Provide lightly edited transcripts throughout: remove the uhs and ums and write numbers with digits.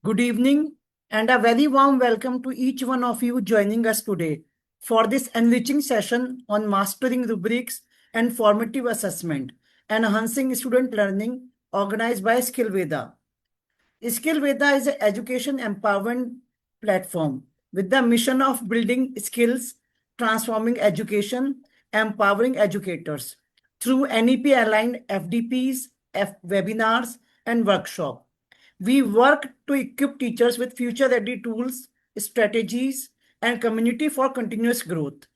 Good evening and a very warm welcome to each one of you joining us today for this enriching session on mastering rubrics and formative assessment, enhancing student learning organized by Skillveda. Skillveda is an education empowerment platform with the mission of building skills, transforming education, empowering educators through NEP-aligned FDPs, webinars, and workshops. We work to equip teachers with future-ready tools, strategies, and community for continuous growth.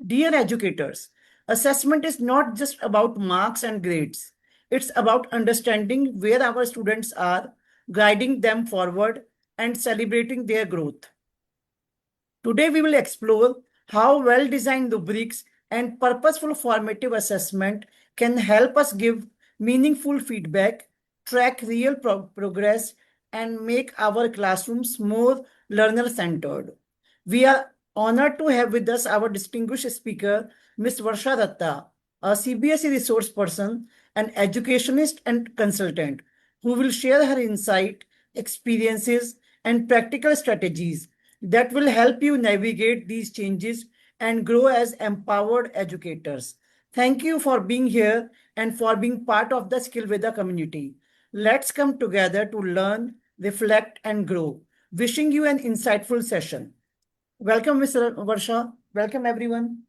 Dear educators, assessment is not just about marks and grades. It's about understanding where our students are, guiding them forward, and celebrating their growth. Today, we will explore how well-designed rubrics and purposeful formative assessment can help us give meaningful feedback, track real progress, and make our classrooms more learner-centered. We are honored to have with us our distinguished speaker, Ms. 𝗠𝘀𝘀𝗿𝗶, a CBSE resource person, an educationist and consultant, who will share her insight, experiences, and practical strategies that will help you navigate these changes and grow as empowered educators. Thank you for being here and for being part of the Skillveda community. Let's come together to learn, reflect, and grow. Wishing you an insightful session. Welcome, Mr. 𝗠𝘀𝘀𝗿𝗶. Welcome, everyone.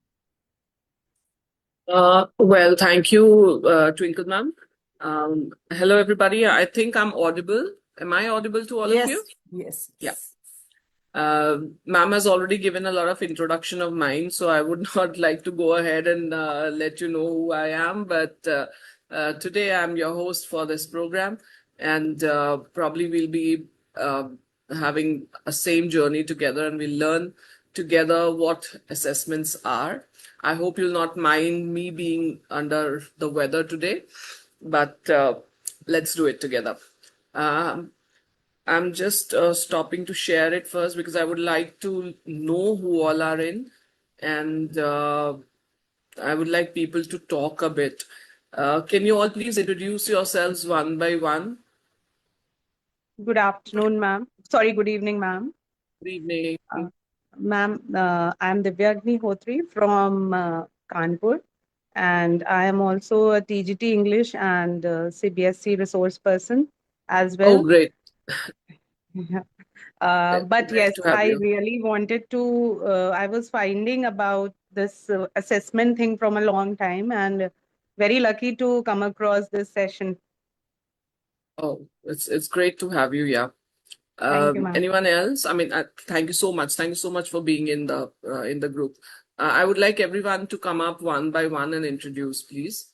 Well, thank you, Twinkle ma'am. Hello, everybody. I think I'm audible. Am I audible to all of you? Yes. Yeah. Ma'am has already given a lot of introduction of mine, so I would not like to go ahead and let you know who I am. But today I'm your host for this program, and probably we'll be having a same journey together, and we'll learn together what assessments are. I hope you'll not mind me being under the weather today, but let's do it together. I'm just stopping to share it first because I would like to know who all are in, and I would like people to talk a bit. Can you all please introduce yourselves one by one? Good afternoon, ma'am. Sorry, good evening, ma'am. Good evening. Ma'am, I'm 𝗘𝗵𝗵𝗿𝗂𝗏 from Kanpur, and I am also a TGT English and CBSE resource person as well. Oh, great. But yes, I you. really wanted to, I was finding about this assessment thing from a long time and very lucky to come across this session. Oh, it's great to have you, yeah. Thank you, ma'am. Anyone else? I mean, thank you so much. Thank you so much for being in the group. I would like everyone to come up one by one and introduce, please.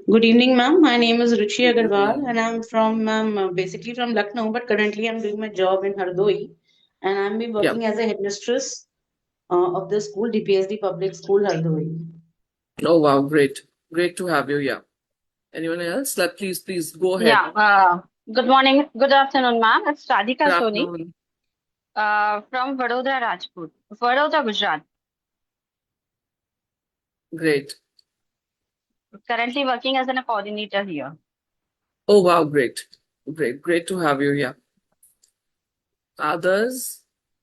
Good evening, ma'am. My name is 𝗠𝘀𝗃𝗵𝗵, and I'm from basically from Lucknow, but currently I'm doing my job in 𝗟𝗏𝗿𝗰, and I'm be working as a headmistress of the school, 𝗍𝗵𝗆 Public School, 𝗟𝗏𝗿. Oh wow, great to have you. Yeah. Anyone else? Please go ahead. Yeah. Good morning. Good afternoon, ma'am. It's Radhika Good Soni afternoon. from Vadodara, Rajput, Vadodara, Gujarat. Great. Currently working as a coordinator here. Oh wow, great to have you here. Others,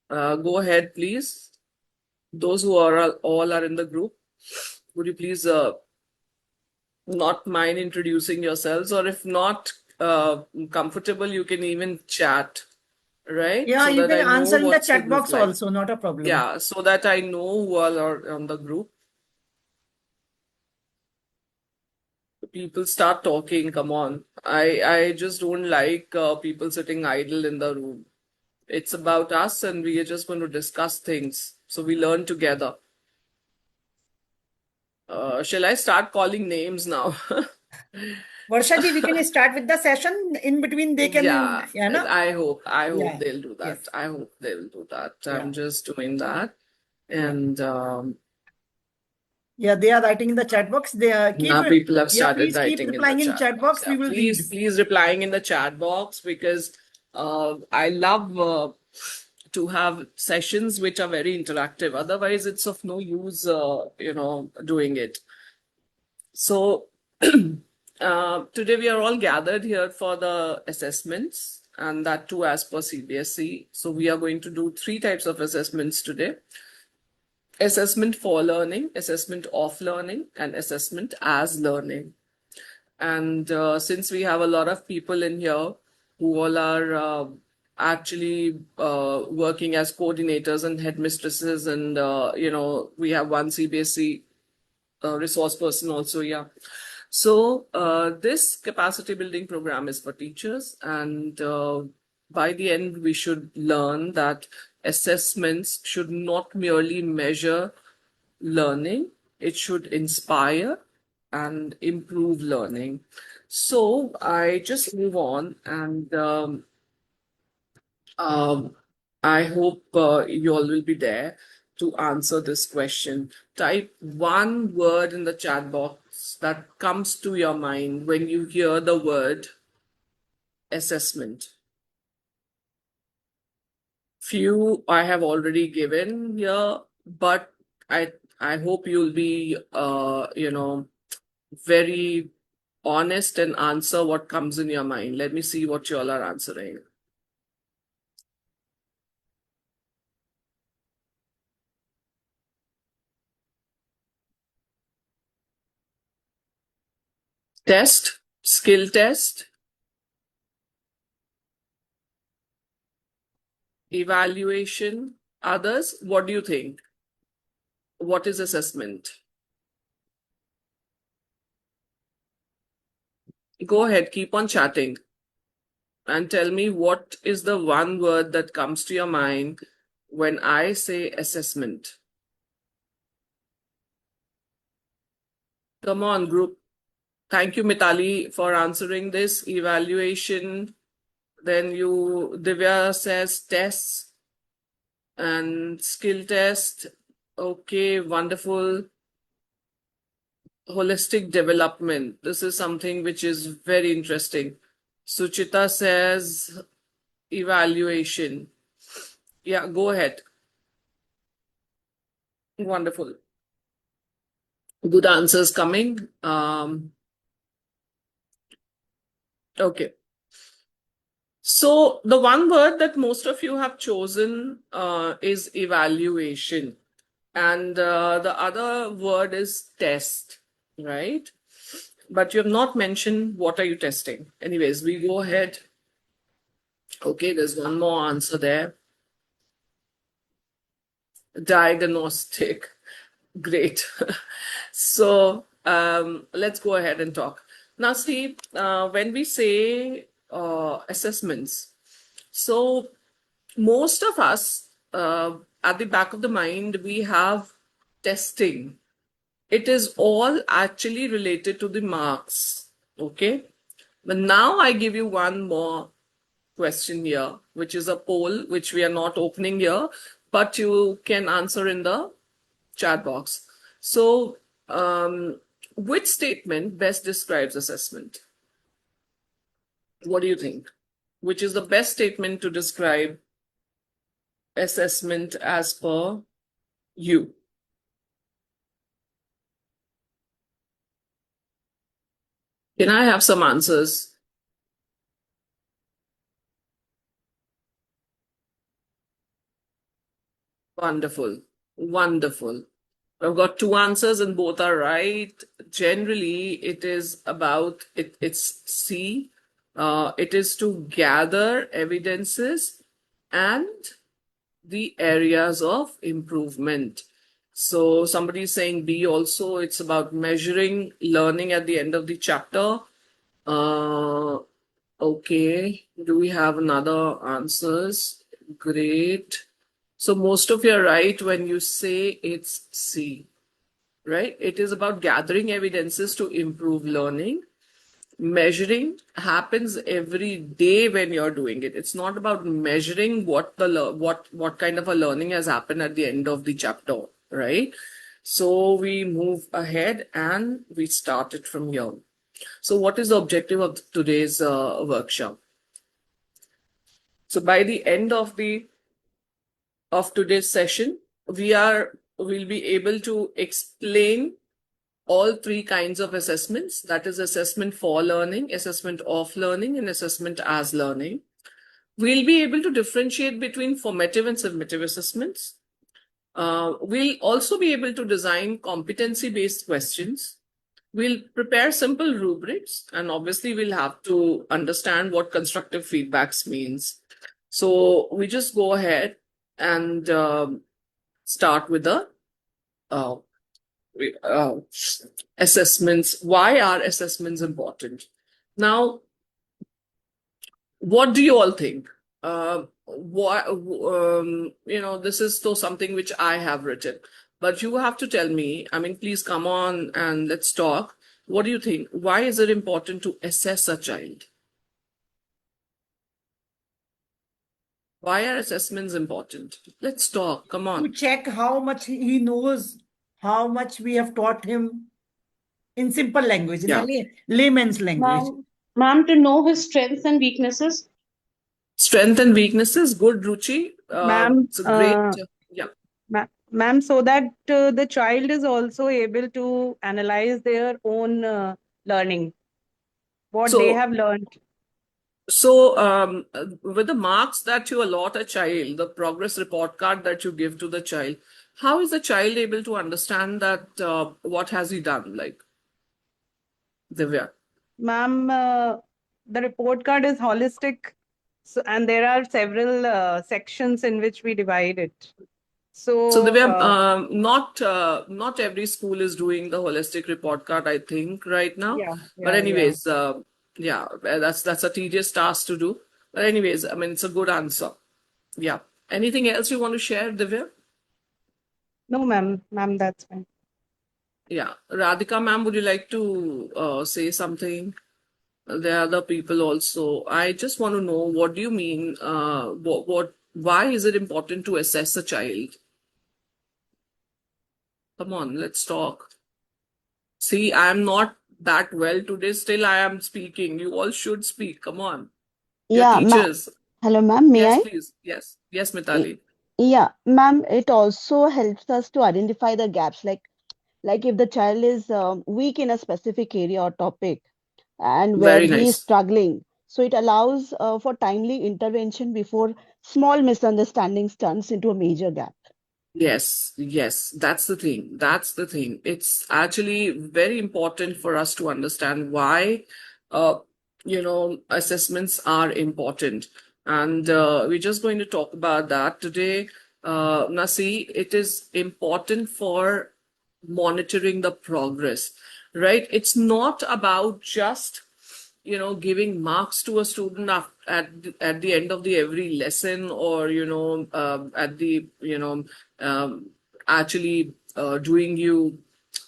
go ahead, please. Those who are all are in the group, would you please not mind introducing yourselves, or if not comfortable, you can even chat, right? Yeah, so you that can I know answer in the what's chat group box like. also, not a problem. Yeah, so that I know who all are on the group. People start talking, come on. I just don't like people sitting idle in the room. It's about us, and we are just going to discuss things, so we learn together. Shall I start calling names now? 𝗠𝘀𝘀𝗃𝗵𝗵 ji, we can start with the session. In between, they can. Yeah, No? I hope Yeah. they'll do that. Yes. I hope they'll do that. Yeah. I'm just doing that, and yeah, they are writing in the chat box. They are people have started please keep writing replying in chat box. Yeah, We will read. Please replying in the chat box, because I love to have sessions which are very interactive. Otherwise, it's of no use, doing it. So today we are all gathered here for the assessments. and that too as per CBSE. So we are going to do 3 types of assessments today: assessment for learning, assessment of learning, and assessment as learning. And since we have a lot of people in here who all are actually working as coordinators and headmistresses, and we have one CBSE resource person also, yeah. So this capacity building program is for teachers, and by the end we should learn that assessments should not merely measure learning, it should inspire and improve learning. So I just move on, and I hope you all will be there to answer this question. Type one word in the chat box that comes to your mind when you hear the word assessment. Few I have already given here, but I hope you'll be very honest and answer what comes in your mind. Let me see what you all are answering. Test, skill test, evaluation. Others, what do you think? What is assessment? Go ahead, keep on chatting and tell me what is the one word that comes to your mind when I say assessment. Come on, group. Thank you, Mitali, for answering this. Evaluation. Then Divya says tests and skill test. Okay, wonderful. Holistic development. This is something which is very interesting. Suchita says evaluation. Yeah, go ahead. Wonderful. Good answers coming. Okay. So the one word that most of you have chosen is evaluation. And the other word is test, right? But you have not mentioned what are you testing. Anyways, we go ahead. Okay, there's one more answer there. Diagnostic. Great. So let's go ahead and talk. Now see, when we say assessments, so most of us, at the back of the mind, we have testing. It is all actually related to the marks, okay? But now I give you one more question here, which is a poll, which we are not opening here, but you can answer in the chat box. So, which statement best describes assessment? What do you think? Which is the best statement to describe assessment as per you? Can I have some answers? Wonderful. Wonderful. I've got 2 answers and both are right. Generally, it is about, it's C. It is to gather evidences and the areas of improvement. So somebody is saying B also, it's about measuring learning at the end of the chapter. Okay, do we have another answers? Great. So most of you are right when you say it's C, right? It is about gathering evidences to improve learning. Measuring happens every day when you're doing it. It's not about measuring what kind of a learning has happened at the end of the chapter, right? So we move ahead and we start it from here. So what is the objective of today's workshop? So by the end of today's session, we'll be able to explain all 3 kinds of assessments, that is assessment for learning, assessment of learning, and assessment as learning. We'll be able to differentiate between formative and summative assessments. We'll also be able to design competency-based questions. We'll prepare simple rubrics, and obviously we'll have to understand what constructive feedbacks means. So we just go ahead and start with the assessments. Why are assessments important? Now, what do you all think? This is still something which I have written, but you have to tell me. I mean, please come on and let's talk. What do you think? Why is it important to assess a child? Why are assessments important? Let's talk. Come To on. check how much he knows, how much we have taught him in simple language, in Yeah. a layman's language. Ma'am, to know his strengths and weaknesses. Strength and weaknesses. Good, Ruchi. Ma'am, It's a great. Yeah. Ma'am, so that the child is also able to analyze their own learning, what they So, have learned. So, with the marks that you allot a child, the progress report card that you give to the child, how is the child able to understand that what has he done? Like, Divya. Ma'am, the report card is holistic, so, and there are several sections in which we divide it. So So, Divya, not every school is doing the holistic report card, I think, right now. But anyways, yeah, that's a tedious task to do. But anyways, I mean, it's a good answer. Yeah. Anything else you want to share, Divya? No, ma'am, that's fine. Yeah. Radhika, ma'am, would you like to say something? There are other people also. I just want to know, what do you mean? Why is it important to assess a child? Come on, let's talk. See, I'm not that well today. Still, I am speaking. You all should speak. Come on. You're Yeah, teachers. hello, ma'am. May Yes, I? please. Yes. Yes, Mithali. Yeah, ma'am. It also helps us to identify the gaps, like if the child is weak in a specific area or topic, and where Very he is nice. struggling. So it allows for timely intervention before small misunderstandings turns into a major gap. Yes, yes, that's the thing. That's the thing. It's actually very important for us to understand why, assessments are important. And we're just going to talk about that today. Nasi, it is important for monitoring the progress, right? It's not about just giving marks to a student at the end of the every lesson, or at the actually doing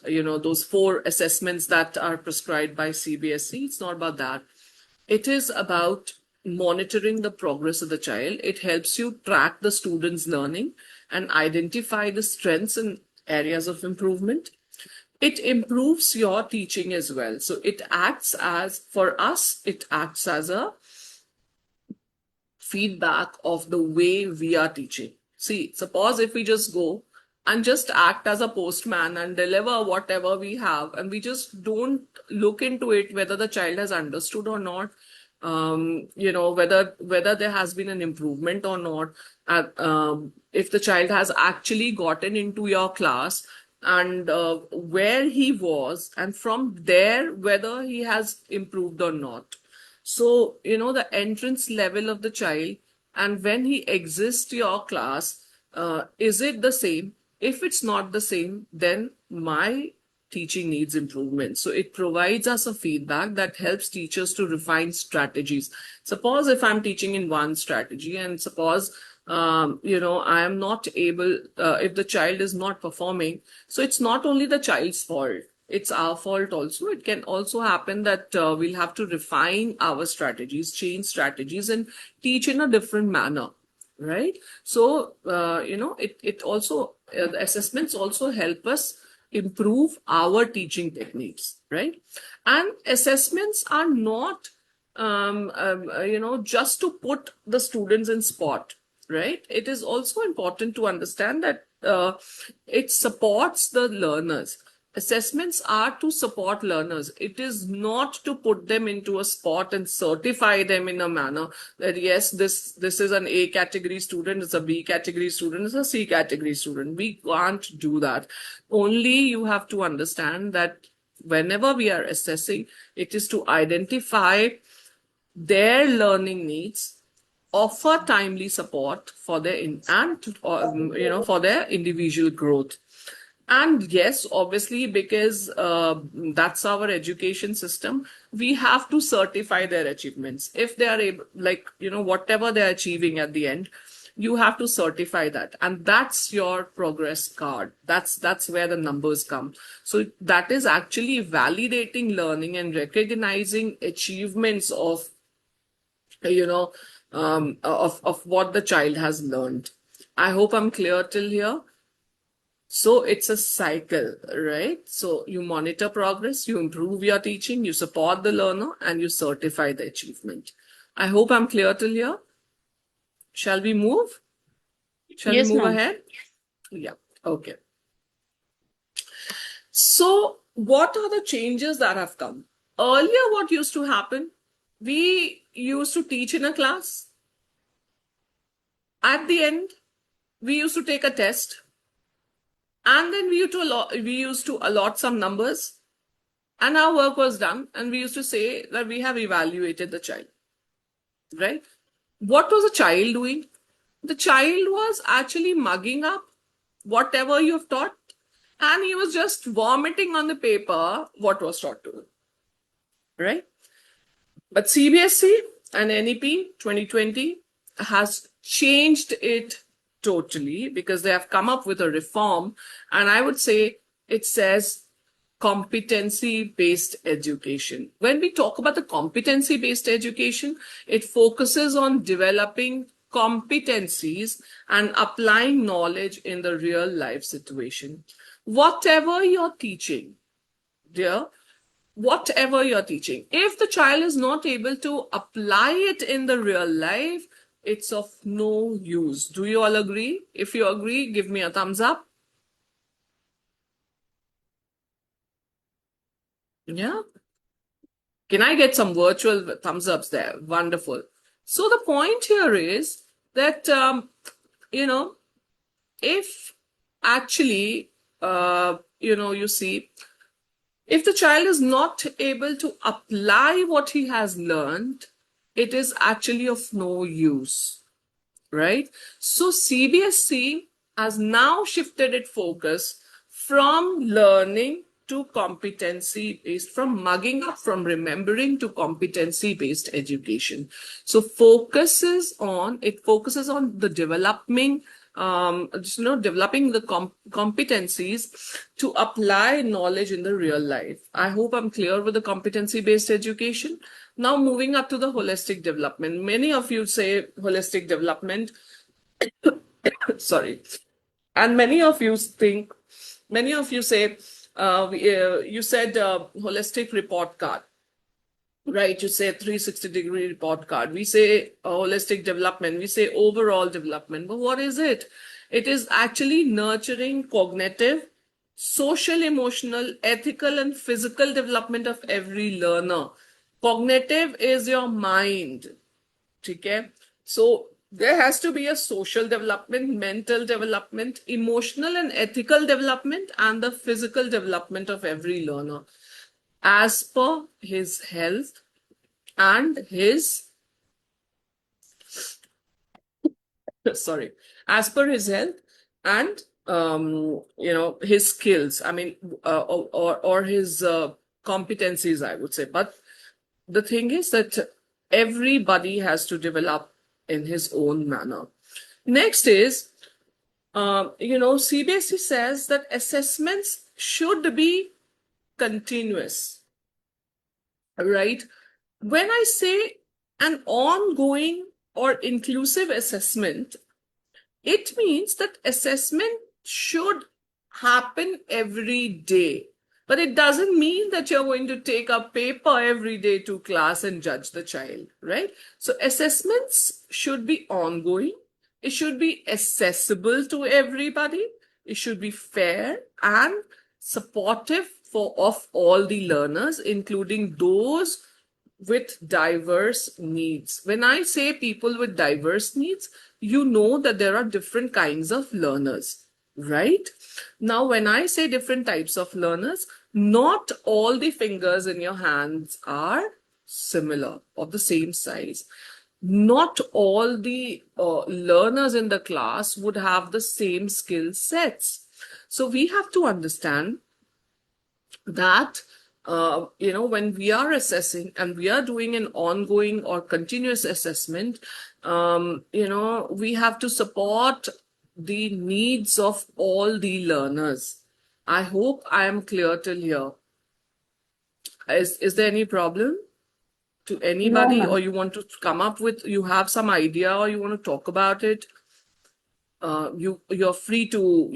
those 4 assessments that are prescribed by CBSE. It's not about that. It is about monitoring the progress of the child. It helps you track the student's learning and identify the strengths and areas of improvement. It improves your teaching as well. So it acts as, for us, it acts as a feedback of the way we are teaching. See, suppose if we just go and just act as a postman and deliver whatever we have, and we just don't look into it, whether the child has understood or not, whether there has been an improvement or not, if the child has actually gotten into your class, and where he was, and from there whether he has improved or not. So the entrance level of the child, and when he exits to your class, is it the same? If it's not the same, then my teaching needs improvement. So it provides us a feedback that helps teachers to refine strategies. Suppose if I'm teaching in one strategy, and suppose I am not able, if the child is not performing, so it's not only the child's fault, it's our fault also. It can also happen that we'll have to refine our strategies, change strategies, and teach in a different manner, right? So, it also, the assessments also help us improve our teaching techniques, right? And assessments are not, just to put the students in spot, right? It is also important to understand that it supports the learners. Assessments are to support learners. It is not to put them into a spot and certify them in a manner that yes, this is an A category student, it's a B category student, it's a C category student. We can't do that. Only you have to understand that whenever we are assessing, it is to identify their learning needs, offer timely support for their for their individual growth. And yes, obviously, because that's our education system, we have to certify their achievements. If they are able, whatever they're achieving at the end, you have to certify that. And that's your progress card. That's where the numbers come. So that is actually validating learning and recognizing achievements of, of what the child has learned. I hope I'm clear till here. So it's a cycle, right? So you monitor progress, you improve your teaching, you support the learner, and you certify the achievement. I hope I'm clear till here. Shall we move? Shall Yes, we move ma'am. ahead? Yeah, okay. So what are the changes that have come? Earlier, what used to happen? We used to teach in a class. At the end, we used to take a test. And then we used to allot some numbers, and our work was done, and we used to say that we have evaluated the child, right? What was the child doing? The child was actually mugging up whatever you've taught, and he was just vomiting on the paper what was taught to him, right? But CBSE and NEP 2020 has changed it totally, because they have come up with a reform, and I would say it says competency-based education. When we talk about the competency-based education, it focuses on developing competencies and applying knowledge in the real life situation. Whatever you're teaching, dear, whatever you're teaching, if the child is not able to apply it in the real life, it's of no use. Do you all agree? If you agree, give me a thumbs up. Yeah. Can I get some virtual thumbs ups there? Wonderful. So the point here is that, if actually, you see, if the child is not able to apply what he has learned, it is actually of no use, right? So CBSE has now shifted its focus from learning to competency-based, from mugging up, from remembering to competency-based education. So it focuses on the developing the competencies to apply knowledge in the real life. I hope I'm clear with the competency-based education. Now moving up to the holistic development. Many of you say holistic development, sorry, and many of you say, you said holistic report card. Right, you say 360-degree report card. We say holistic development. We say overall development. But what is it? It is actually nurturing cognitive, social, emotional, ethical, and physical development of every learner. Cognitive is your mind. Okay? So there has to be a social development, mental development, emotional and ethical development, and the physical development of every learner, as per his health and his, as per his health and, his skills, or his competencies, I would say. But the thing is that everybody has to develop in his own manner. Next is, CBSE says that assessments should be continuous, right? When I say an ongoing or inclusive assessment, it means that assessment should happen every day. But it doesn't mean that you're going to take a paper every day to class and judge the child, right? So assessments should be ongoing. It should be accessible to everybody. It should be fair and supportive of all the learners, including those with diverse needs. When I say people with diverse needs, you know that there are different kinds of learners, right? Now, when I say different types of learners, not all the fingers in your hands are similar or the same size. Not all the learners in the class would have the same skill sets. So we have to understand that when we are assessing and we are doing an ongoing or continuous assessment, we have to support the needs of all the learners. I hope I am clear till here. Is there any problem to anybody, ma'am. or you want to come up with, you have some idea or you want to talk about it? You're free to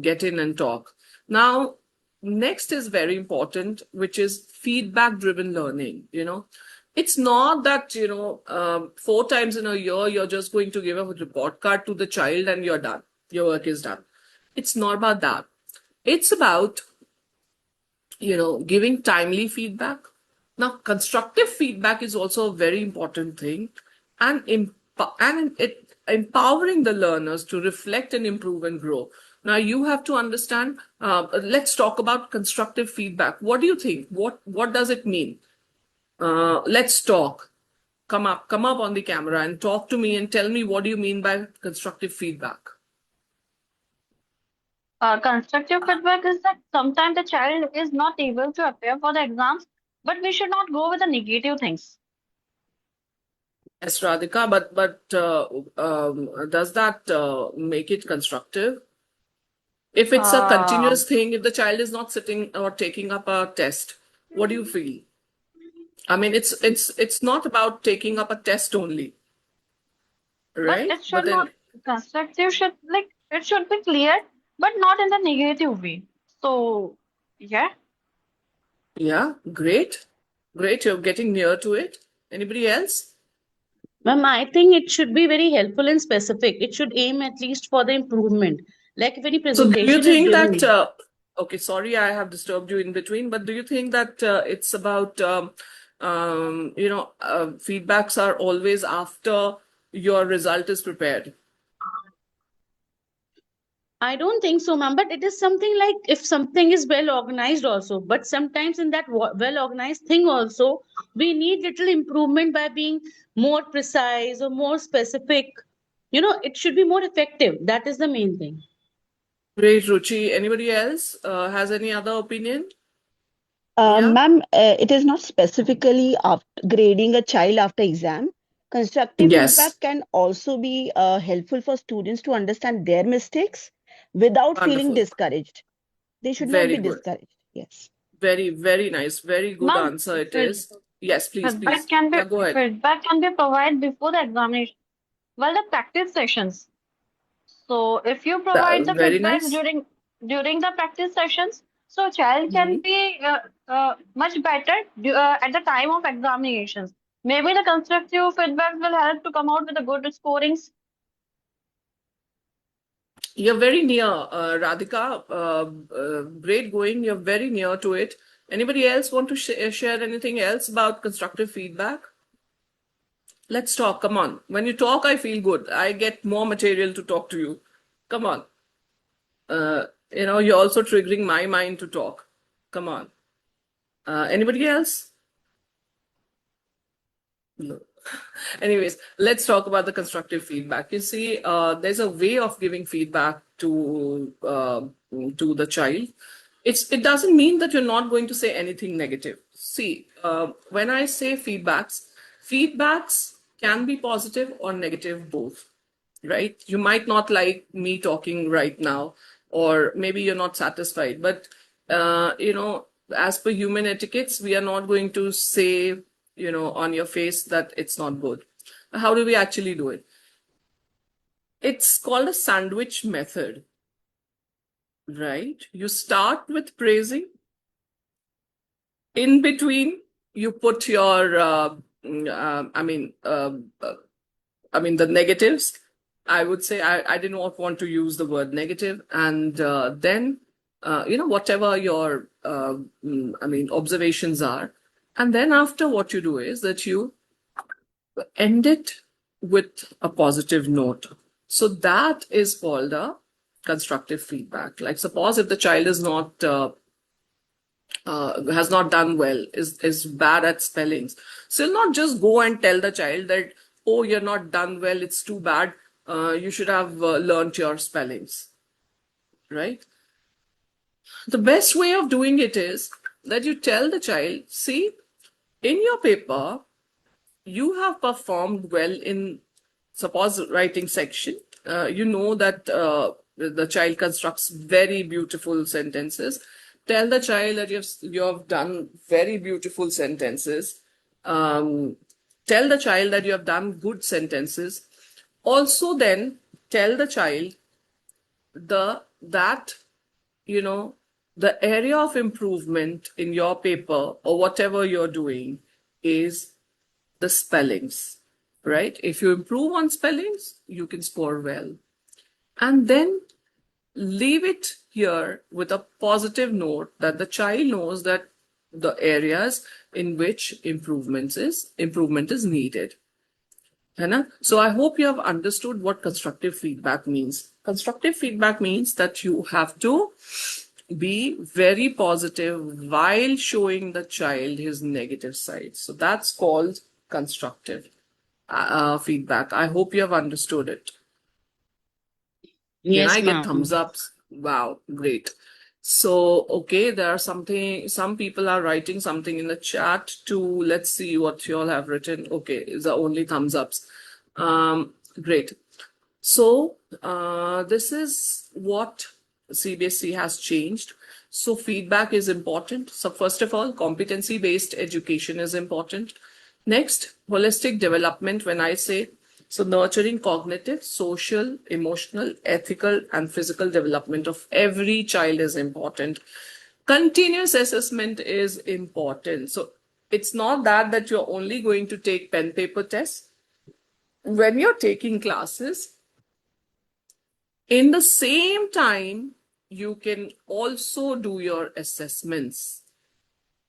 get in and talk. Now, next is very important, which is feedback driven learning. It's not that 4 times in a year you're just going to give a report card to the child and you're done, your work is done. It's not about that. It's about giving timely feedback. Now, constructive feedback is also a very important thing, and empowering the learners to reflect and improve and grow. Now, you have to understand, let's talk about constructive feedback. What do you think? What does it mean? Let's talk. Come up on the camera and talk to me and tell me, what do you mean by constructive feedback? Constructive feedback is that sometimes the child is not able to appear for the exams, but we should not go with the negative things. Yes, Radhika, but does that make it constructive? If it's a continuous thing, if the child is not sitting or taking up a test, what do you feel? I mean, it's not about taking up a test only, right? But it should not, constructive should, it should be clear, but not in the negative way. So, yeah. Yeah, great. You're getting near to it. Anybody else? Ma'am, I think it should be very helpful and specific. It should aim at least for the improvement. Like if any So do presentation you think is given. that, okay, sorry, I have disturbed you in between, but do you think that it's about, feedbacks are always after your result is prepared? I don't think so, ma'am, but it is something like if something is well organized also, but sometimes in that well organized thing also, we need little improvement by being more precise or more specific. It should be more effective. That is the main thing. Great, Ruchi. Anybody else has any other opinion? Ma'am, it is not specifically grading a child after exam. Constructive Yes. feedback can also be helpful for students to understand their mistakes without feeling Wonderful. discouraged. They should Very not be good. discouraged. Yes. Very, very nice. Very good Ma'am, answer it is. Yes, please. feedback can be Yeah, go ahead. feedback can be provided before the examination. Well, the practice sessions. So if you provide the Very feedback nice. during the practice sessions, so child can be much better at the time of examinations. Maybe the constructive feedback will help to come out with the good scorings. You're very near, Radhika. Great going. You're very near to it. Anybody else want to share anything else about constructive feedback? Let's talk. Come on. When you talk, I feel good. I get more material to talk to you. Come on. You're also triggering my mind to talk. Come on. Anybody else? No. Anyways, let's talk about the constructive feedback. You see, there's a way of giving feedback to the child. It doesn't mean that you're not going to say anything negative. See, when I say feedbacks can be positive or negative both, right? You might not like me talking right now, or maybe you're not satisfied, but as per human etiquettes, we are not going to say on your face that it's not good. How do we actually do it? It's called a sandwich method, right? You start with praising. In between, you put your, the negatives. I would say I didn't want to use the word negative. And then whatever your, observations are. And then after, what you do is that you end it with a positive note. So that is called a constructive feedback. Like suppose if the child is not, has not done well, is bad at spellings. So you'll not just go and tell the child that, oh, you're not done well, it's too bad, you should have learnt your spellings, right? The best way of doing it is that you tell the child, see, in your paper, you have performed well in, suppose, writing section. You know that the child constructs very beautiful sentences. Tell the child that you have done very beautiful sentences. Tell the child that you have done good sentences. Also then tell the child that the area of improvement in your paper or whatever you're doing is the spellings, right? If you improve on spellings, you can score well. And then leave it here with a positive note that the child knows that the areas in which improvement is needed. So I hope you have understood what constructive feedback means. Constructive feedback means that you have to be very positive while showing the child his negative side. So that's called constructive feedback. I hope you have understood it. Yes, Can I get ma'am. thumbs ups? Wow, great. So, okay, there are some people are writing something in the chat too. Let's see what you all have written. Okay, it's the only thumbs ups. Great. So, this is what CBSE has changed. So, feedback is important. So, first of all, competency-based education is important. Next, holistic development, when I say, so nurturing cognitive, social, emotional, ethical, and physical development of every child is important. Continuous assessment is important. So it's not that you're only going to take pen paper tests. When you're taking classes, in the same time, you can also do your assessments.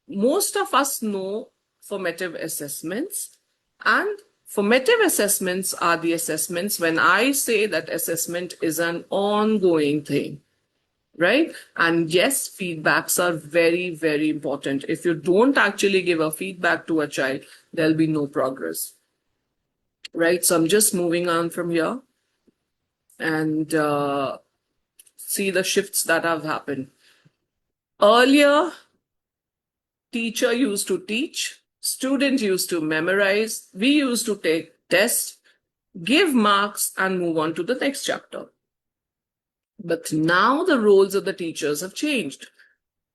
Most of us know formative assessments, and formative assessments are the assessments when I say that assessment is an ongoing thing, right? And yes, feedbacks are very, very important. If you don't actually give a feedback to a child, there'll be no progress, right? So I'm just moving on from here and see the shifts that have happened. Earlier, teacher used to teach, student used to memorize, we used to take tests, give marks, and move on to the next chapter. But now the roles of the teachers have changed.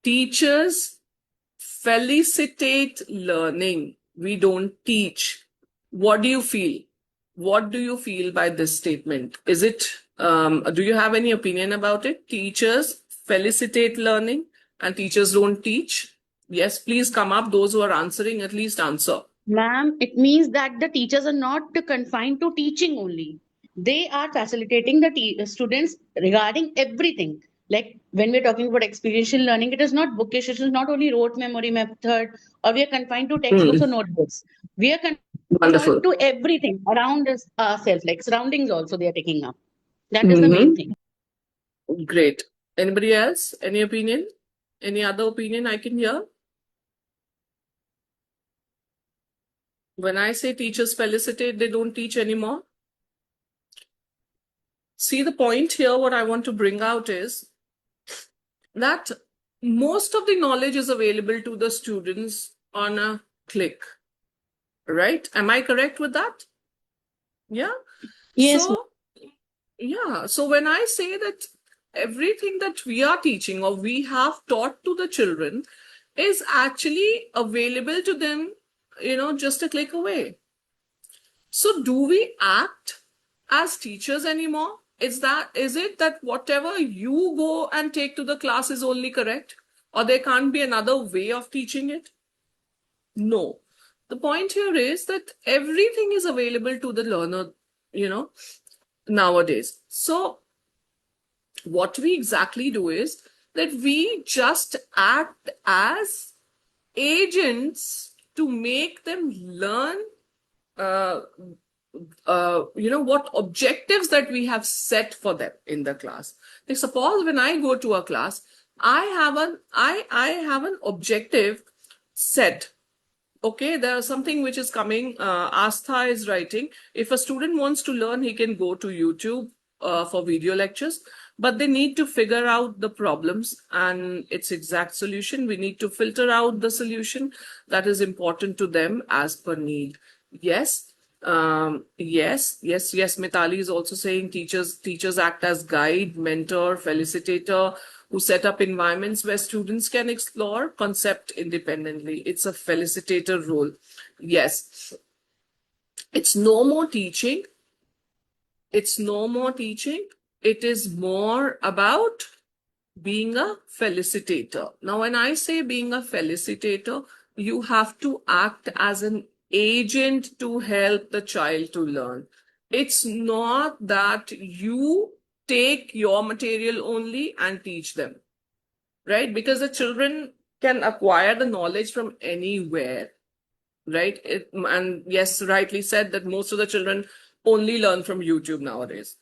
Teachers felicitate learning. We don't teach. What do you feel? What do you feel by this statement? Is it, do you have any opinion about it? Teachers felicitate learning and teachers don't teach? Yes, please come up. Those who are answering, at least answer. Ma'am, it means that the teachers are not confined to teaching only. They are facilitating the students regarding everything. Like when we're talking about experiential learning, it is not bookish, it is not only rote memory method, or we are confined to textbooks or notebooks. We are Wonderful. confined to everything around us, ourselves, like surroundings also they are taking up. That is the main thing. Great. Anybody else? Any opinion? Any other opinion I can hear? When I say teachers felicitate, they don't teach anymore. See, the point here, what I want to bring out is that most of the knowledge is available to the students on a click, right? Am I correct with that? Yeah? Yes. So when I say that everything that we are teaching or we have taught to the children is actually available to them, just a click away. So do we act as teachers anymore? Is it that whatever you go and take to the class is only correct? Or there can't be another way of teaching it? No. The point here is that everything is available to the learner, nowadays. So what we exactly do is that we just act as agents to make them learn what objectives that we have set for them in the class. Like suppose when I go to a class, I have an objective set. Okay, there's something which is coming. Astha is writing. If a student wants to learn, he can go to YouTube for video lectures, but they need to figure out the problems and its exact solution. We need to filter out the solution that is important to them as per need. Yes. Yes. Mitali is also saying teachers act as guide, mentor, felicitator, who set up environments where students can explore concept independently. It's a felicitator role. Yes. It's no more teaching. It's no more teaching. It is more about being a felicitator. Now, when I say being a felicitator, you have to act as an agent to help the child to learn. It's not that you take your material only and teach them, right? Because the children can acquire the knowledge from anywhere, right? And yes, rightly said that most of the children only learn from YouTube nowadays.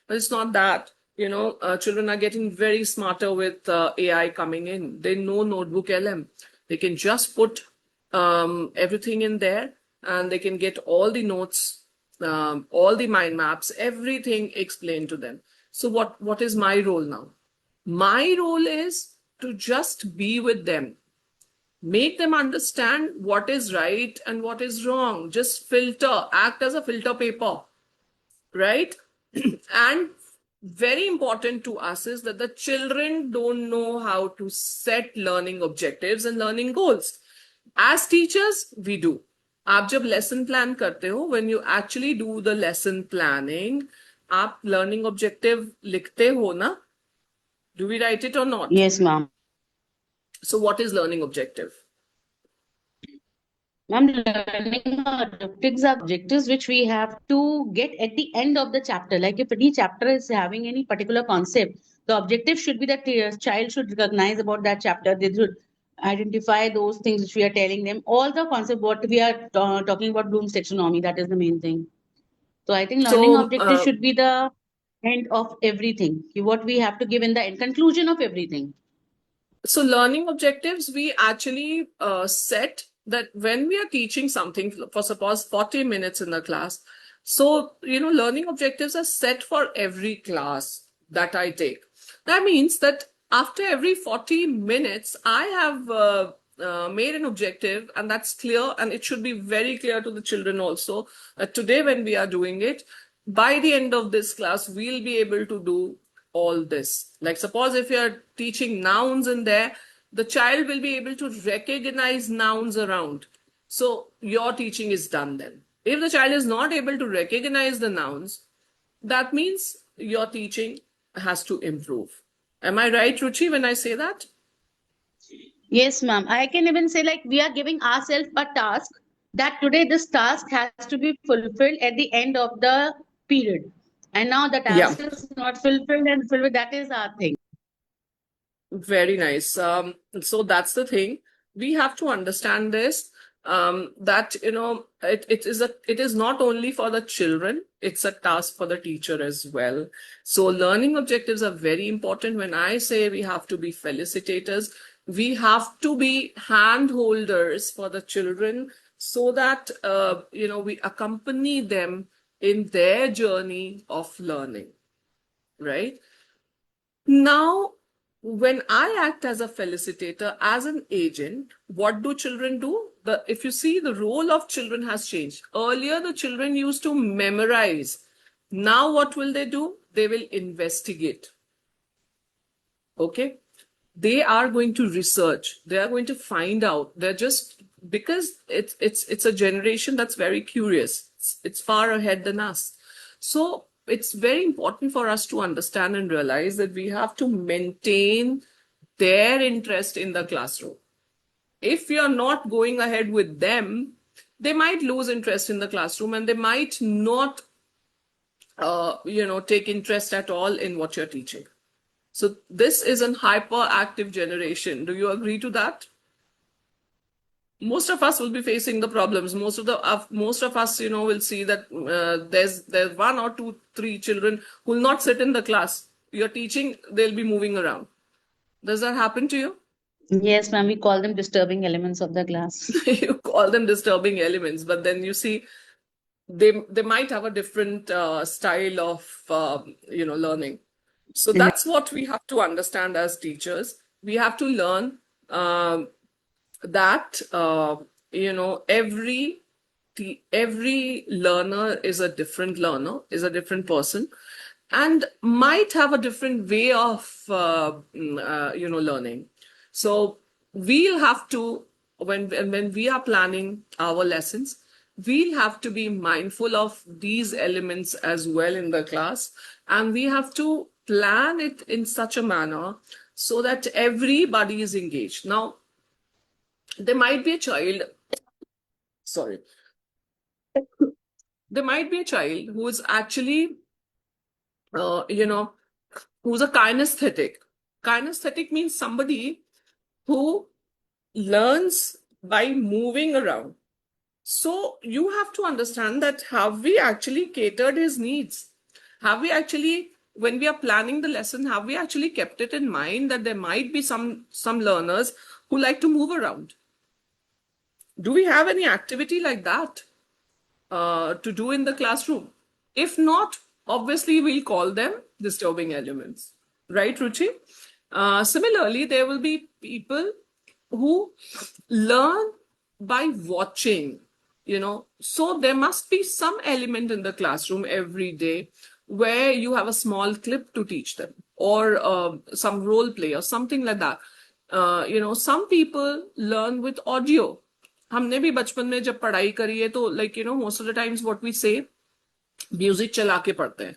But it's not that. Children are getting very smarter with AI coming in. They know Notebook LM. They can just put everything in there and they can get all the notes, all the mind maps, everything explained to them. So what is my role now? My role is to just be with them. Make them understand what is right and what is wrong. Just filter, act as a filter paper, right? And very important to us is that the children don't know how to set learning objectives and learning goals. As teachers, we do. आप जब lesson plan करते हो, when you actually do the lesson planning, आप learning objective लिखते हो ना? Do we write it or not? Yes, ma'am. So what is learning objective? Ma'am, learning objectives are objectives which we have to get at the end of the chapter. Like if any chapter is having any particular concept, the objective should be that the child should recognize about that chapter. They should identify those things which we are telling them. All the concept what we are talking about Bloom's taxonomy, that is the main thing. So I think learning objective should be the end of everything. What we have to give in the end, conclusion of everything. So learning objectives, we actually set that when we are teaching something for suppose 40 minutes in the class. So, learning objectives are set for every class that I take. That means that after every 40 minutes, I have made an objective and that's clear and it should be very clear to the children also that today when we are doing it, by the end of this class, we'll be able to do all this. Like suppose if you're teaching nouns in there, the child will be able to recognize nouns around. So your teaching is done then. If the child is not able to recognize the nouns, that means your teaching has to improve. Am I right, Ruchi, when I say that? Yes, ma'am. I can even say like we are giving ourselves a task that today this task has to be fulfilled at the end of the period. And now the task is not fulfilled and fulfilled. That is our thing. Very nice. So that's the thing. We have to understand this, that, it is not only for the children, it's a task for the teacher as well. So learning objectives are very important. When I say we have to be felicitators, we have to be hand holders for the children so that, we accompany them in their journey of learning, right? Now, when I act as a felicitator, as an agent, what do children do? If you see, the role of children has changed. Earlier, the children used to memorize. Now, what will they do? They will investigate. Okay? They are going to research. They are going to find out. They're just, because it's a generation that's very curious. It's far ahead than us. So it's very important for us to understand and realize that we have to maintain their interest in the classroom. If you're not going ahead with them, they might lose interest in the classroom and they might not, take interest at all in what you're teaching. So this is an hyperactive generation. Do you agree to that? Most of us will be facing the problems. Most of us, will see that there's 1 or 2, 3 children who will not sit in the class. You're teaching, they'll be moving around. Does that happen to you? Yes, ma'am. We call them disturbing elements of the class. You call them disturbing elements, but then you see they might have a different style of learning. So that's what we have to understand as teachers. We have to learn that every learner is a different learner, is a different person, and might have a different way of learning. So we'll have to, when we are planning our lessons, we'll have to be mindful of these elements as well in the class, and we have to plan it in such a manner so that everybody is engaged. Now, there might be a child, there might be a child who is actually, who's a kinesthetic. Kinesthetic means somebody who learns by moving around. So you have to understand that have we actually catered his needs? Have we actually, when we are planning the lesson, have we actually kept it in mind that there might be some learners who like to move around? Do we have any activity like that to do in the classroom? If not, obviously we'll call them disturbing elements, right, Ruchi? Similarly, there will be people who learn by watching, so there must be some element in the classroom every day where you have a small clip to teach them, or some role play or something like that. Some people learn with audio. हमने भी बचपन में जब पढ़ाई करी है तो most of the times what we say, music चला के पढ़ते हैं,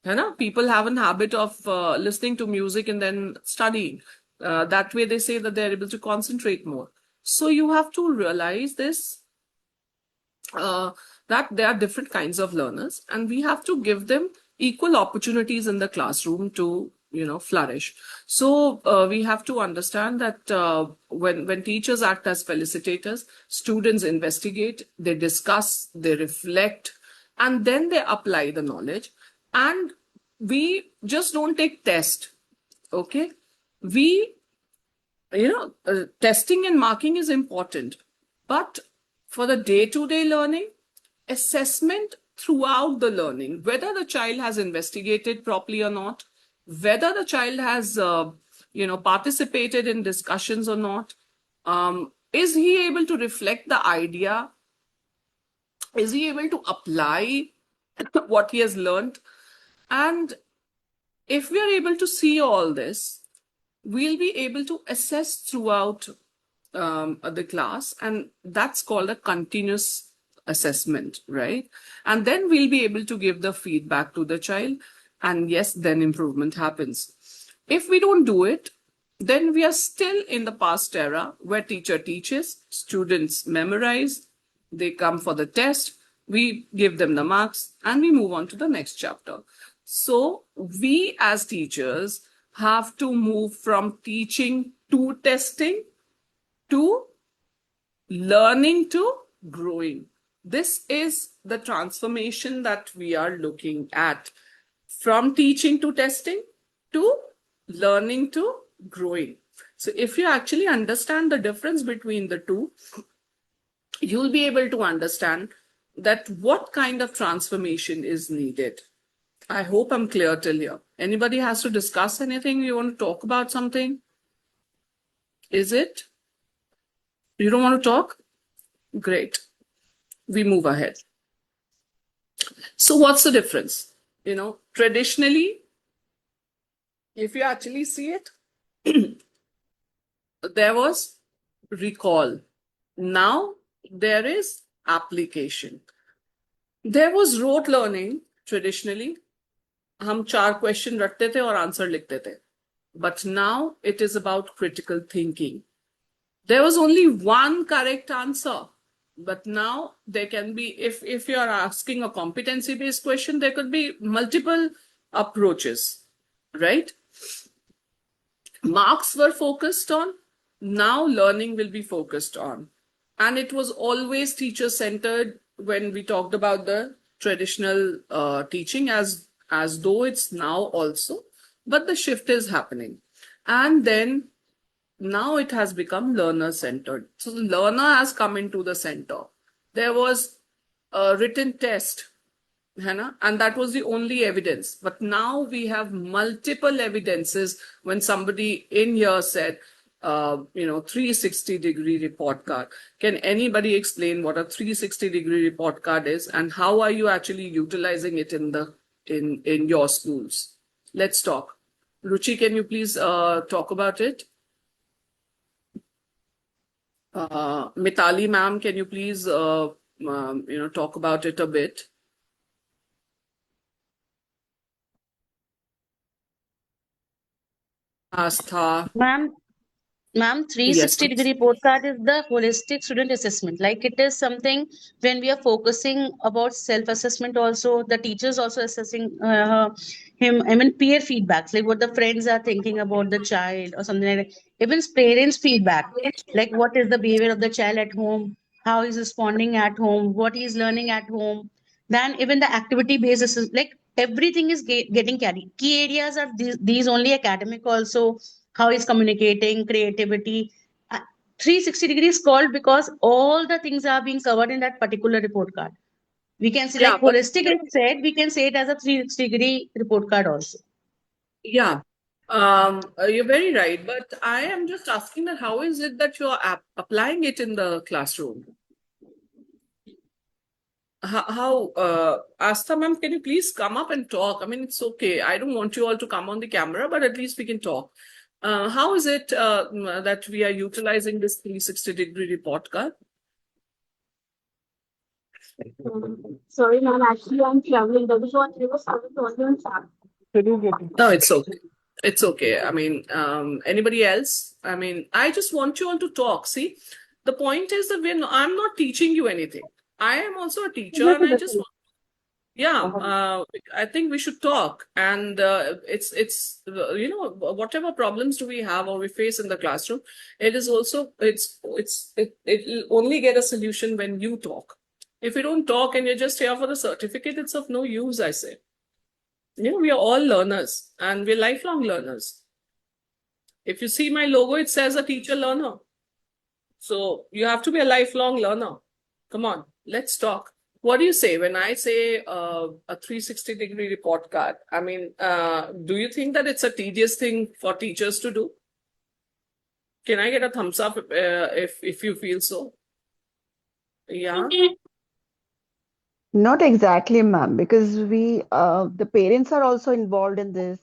है ना? People have an habit of listening to music and then studying. That way they say that they're able to concentrate more. So you have to realize this, that there are different kinds of learners, and we have to give them equal opportunities in the classroom to flourish. So we have to understand that when teachers act as facilitators, students investigate, they discuss, they reflect, and then they apply the knowledge. And we just don't take test, okay? We, testing and marking is important, but for the day-to-day learning, assessment throughout the learning, whether the child has investigated properly or not, whether the child has, participated in discussions or not, is he able to reflect the idea? Is he able to apply what he has learned? And if we are able to see all this, we'll be able to assess throughout the class, and that's called a continuous assessment, right? And then we'll be able to give the feedback to the child, and yes, then improvement happens. If we don't do it, then we are still in the past era where teacher teaches, students memorize, they come for the test, we give them the marks, and we move on to the next chapter. So we as teachers have to move from teaching to testing to learning to growing. This is the transformation that we are looking at. From teaching to testing to learning to growing. So if you actually understand the difference between the two, you'll be able to understand that what kind of transformation is needed. I hope I'm clear till here. Anybody has to discuss anything? You want to talk about something? Is it? You don't want to talk? Great. We move ahead. So what's the difference? Traditionally, if you actually see it, there was recall. Now there is application. There was rote learning traditionally. हम 4 question रटते थे और answer लिखते थे. But now it is about critical thinking. There was only one correct answer. But now there can be, if you are asking a competency-based question, there could be multiple approaches, right? marks were focused on, now learning will be focused on. And it was always teacher-centered when we talked about the traditional teaching, as though it's now also, but the shift is happening. And then now it has become learner-centered. So the learner has come into the center. There was a written test, and that was the only evidence. But now we have multiple evidences. When somebody in here said, 360-degree report card. Can anybody explain what a 360-degree report card is, and how are you actually utilizing it in your schools? Let's talk. Ruchi, can you please talk about it? Mithali ma'am, can you please talk about it a bit? Astha. Ma'am, 360-degree report card is the holistic student assessment. Like, it is something when we are focusing about self-assessment also, the teachers also assessing him, peer feedbacks, like what the friends are thinking about the child or something like that. Even parents' feedback, like what is the behavior of the child at home, how he's responding at home, what he's learning at home. Then even the activity-based assessment, like everything is getting carried. Key areas are these only academic also, how he's communicating, creativity. 360 degrees called because all the things are being covered in that particular report card. We can say, like holistic is said, we can say it as a 360-degree report card also. Yeah, you're very right. But I am just asking that how is it that you're applying it in the classroom? How Astha ma'am, can you please come up and talk? I mean, it's okay. I don't want you all to come on the camera, but at least we can talk. How is it that we are utilizing this 360-degree report card? Sorry, ma'am. Actually, I'm traveling. That is what you were on chat. No, it's okay. It's okay. I mean, anybody else? I mean, I just want you all to talk. See, the point is that I'm not teaching you anything. I am also a teacher, and I just want. Yeah, I think we should talk, and it's whatever problems do we have or we face in the classroom, it is also it'll only get a solution when you talk. If you don't talk and you're just here for the certificate, it's of no use, I say. We are all learners, and we're lifelong learners. If you see my logo, it says a teacher learner. So you have to be a lifelong learner. Come on, let's talk. What do you say when I say a 360-degree report card? I mean, do you think that it's a tedious thing for teachers to do? Can I get a thumbs up if you feel so? Yeah. Not exactly, ma'am, because the parents are also involved in this.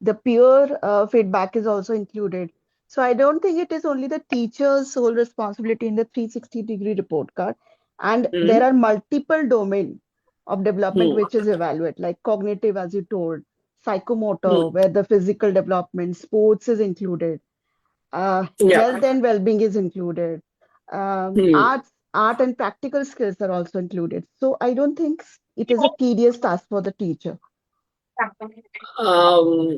The peer feedback is also included. So I don't think it is only the teacher's sole responsibility in the 360-degree report card. And there are multiple domains of development which is evaluated, like cognitive, as you told, psychomotor, where the physical development, sports is included, health and well-being is included, art and practical skills are also included. So I don't think it is a tedious task for the teacher.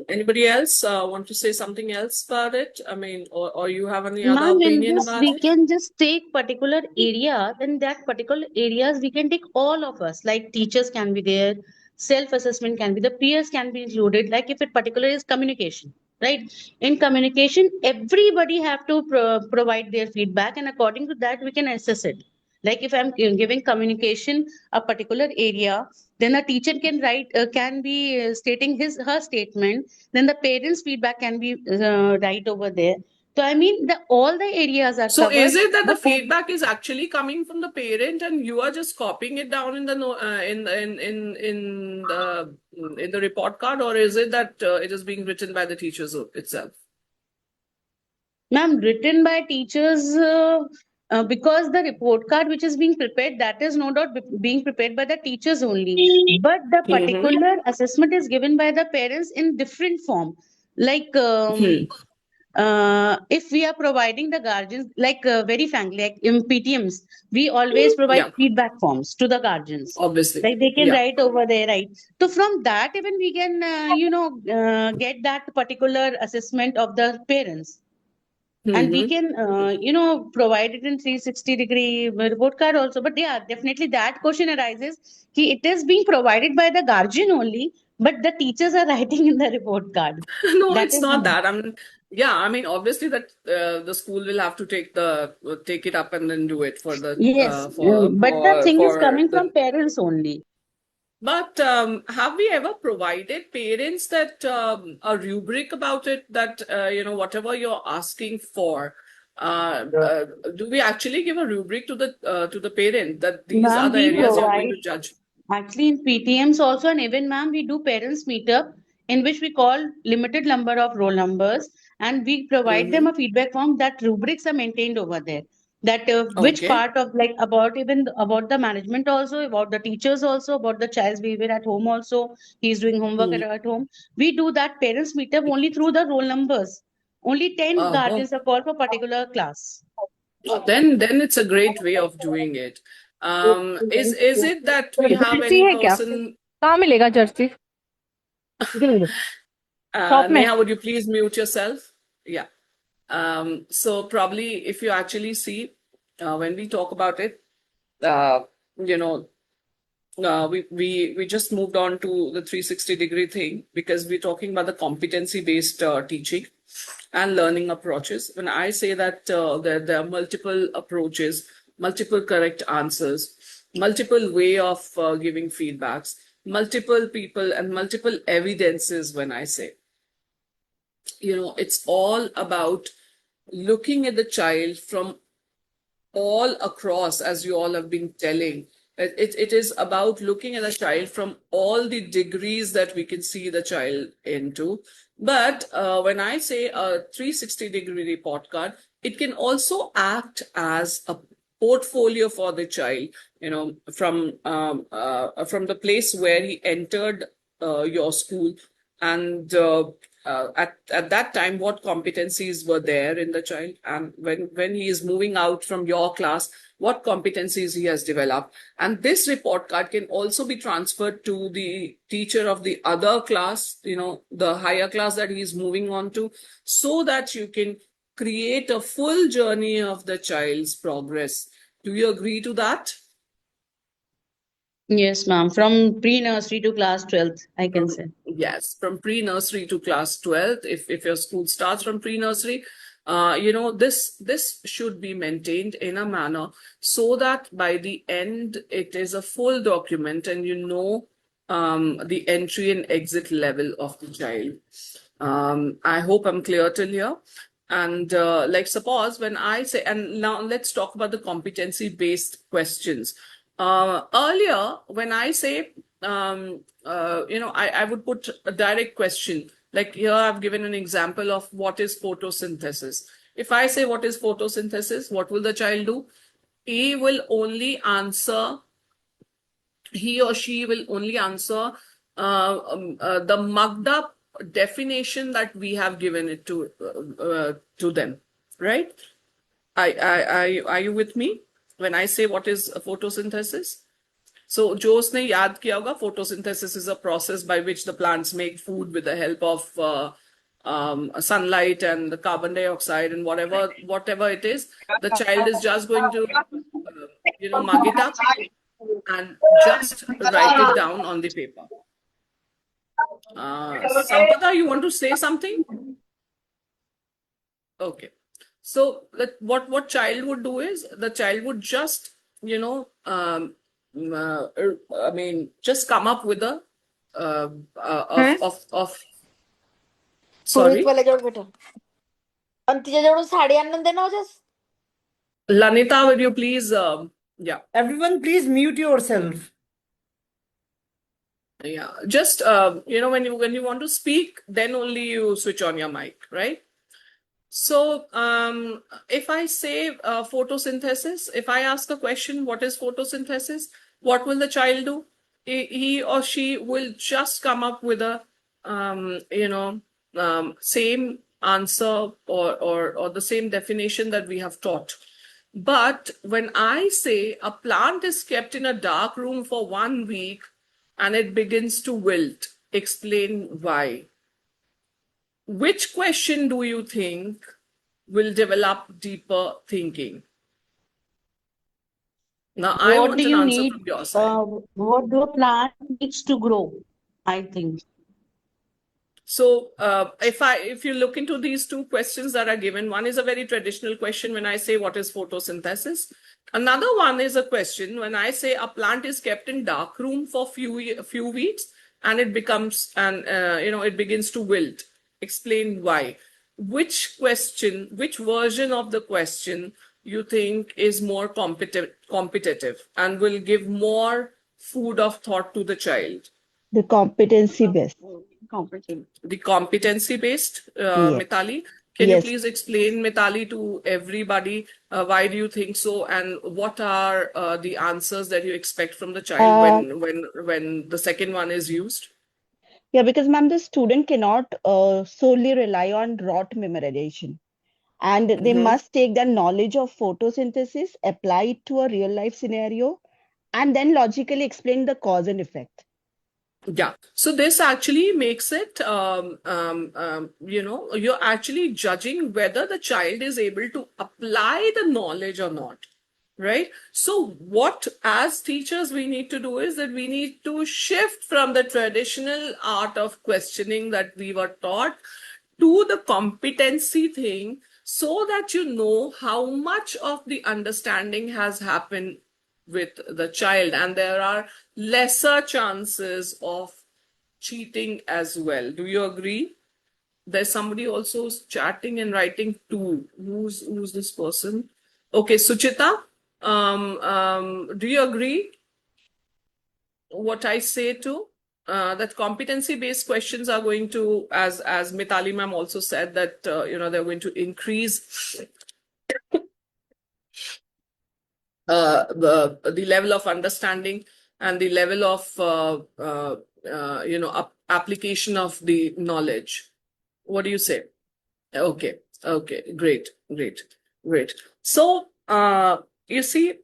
Anybody else want to say something else about it? I mean, or you have any other opinion about we it? can just take particular area, then that particular areas we can take all of us, like teachers can be there, self-assessment can be, the peers can be included, like if it particular is communication, right? In communication, everybody have to provide their feedback, and according to that we can assess it. Like if I'm giving communication a particular area, then a teacher can be stating her statement, then the parents feedback can be right over there. So I mean, all the areas are So covered. is it that the feedback is actually coming from the parent and you are just copying it down in the in the report card, or is it that it is being written by the teachers itself? Ma'am, written by teachers, because the report card which is being prepared, that is no doubt being prepared by the teachers only. But the particular assessment is given by the parents in different form. Like if we are providing the guardians, like very frankly, like in PTMs, we always provide Yeah, feedback forms to the guardians. obviously. Like they can Yeah. write over there, right? So from that, even we can, get that particular assessment of the parents. And we can, provide it in 360-degree report card also. But yeah, definitely that question arises. It is being provided by the guardian only, but the teachers are writing in the report card. No, That it's is not that. I mean, yeah, I mean, obviously that the school will have to take it up and then do it for the yes, but the thing is for coming the. from parents only. But have we ever provided parents that a rubric about it, that whatever you're asking for, do we actually give a rubric to the parent that these are Ma'am, the we areas you're going provide to judge? actually in PTMs also, and even ma'am, we do parents meetup in which we call limited number of roll numbers, and we provide them a feedback form that rubrics are maintained over there. That which Okay. part of, like, about even about the management also, about the teachers also, about the child's behavior at home also. He's doing homework at home. We do that parents meetup only through the roll numbers. Only 10 Oh, guardians are called for particular class. then it's a great way of doing it. Is it that we have Jersey any है क्या? person? कहाँ मिलेगा Jersey? Shop में? Neha, would you please mute yourself? Yeah. So probably if you actually see when we talk about it, you know, we just moved on to the 360-degree thing because we're talking about the competency-based teaching and learning approaches. When I say that there are multiple approaches, multiple correct answers, multiple way of giving feedbacks, multiple people and multiple evidences, when I say, it's all about looking at the child from all across, as you all have been telling. It is about looking at the child from all the degrees that we can see the child into. But when I say a 360-degree report card, it can also act as a portfolio for the child, from the place where he entered your school, and at that time, what competencies were there in the child, and when he is moving out from your class, what competencies he has developed. And this report card can also be transferred to the teacher of the other class, the higher class that he is moving on to, so that you can create a full journey of the child's progress. Do you agree to that? Yes, ma'am. From pre-nursery to class 12th, I can say. Yes, from pre-nursery to class 12th, if your school starts from pre-nursery, this should be maintained in a manner so that by the end, it is a full document and the entry and exit level of the child. I hope I'm clear till here. And like suppose when I say, and now let's talk about the competency-based questions. Earlier, when I say, I would put a direct question. Like here, I've given an example of what is photosynthesis. If I say what is photosynthesis, what will the child do? He or she will only answer the mugged up definition that we have given it to them, right? Are you with me when I say what is photosynthesis? So जो उसने याद किया होगा, photosynthesis is a process by which the plants make food with the help of sunlight and the carbon dioxide and whatever it is. The child is just going to mug it up and just write it down on the paper. Sampada, you want to say something? Okay. So what child would do is the child would just just come up with a of sorry. Lanita, will you please yeah. Everyone, please mute yourself. Yeah, just when you want to speak, then only you switch on your mic, right? So if I say photosynthesis, if I ask a question, what is photosynthesis? What will the child do? He or she will just come up with a same answer or the same definition that we have taught. But when I say a plant is kept in a dark room for 1 week and it begins to wilt, explain why. Which question do you think will develop deeper thinking? Now, I What want do an you answer need? from your side. What do a plant needs to grow? I think. So if you look into these two questions that are given, one is a very traditional question when I say what is photosynthesis. Another one is a question when I say a plant is kept in dark room for few weeks and it becomes it begins to wilt. Explain why. Which question, which version of the question you think is more competitive and will give more food of thought to the child? The competency-based. The competency-based, Yes. Ithali. Can you Yes. please explain, Ithali, to everybody why do you think so, and what are the answers that you expect from the child when the second one is used? Yeah, because ma'am, the student cannot solely rely on rote memorization. And they must take the knowledge of photosynthesis, apply it to a real life scenario, and then logically explain the cause and effect. Yeah. So this actually makes it, you're actually judging whether the child is able to apply the knowledge or not. Right? So what as teachers we need to do is that we need to shift from the traditional art of questioning that we were taught to the competency thing, so that you know how much of the understanding has happened with the child and there are lesser chances of cheating as well. Do you agree? There's somebody also chatting and writing too. Who's this person? Okay, Suchita, do you agree what I say too? That competency-based questions are going to, as Mithali ma'am also said, that they're going to increase the level of understanding and the level of application of the knowledge. What do you say? Okay, great. So you see,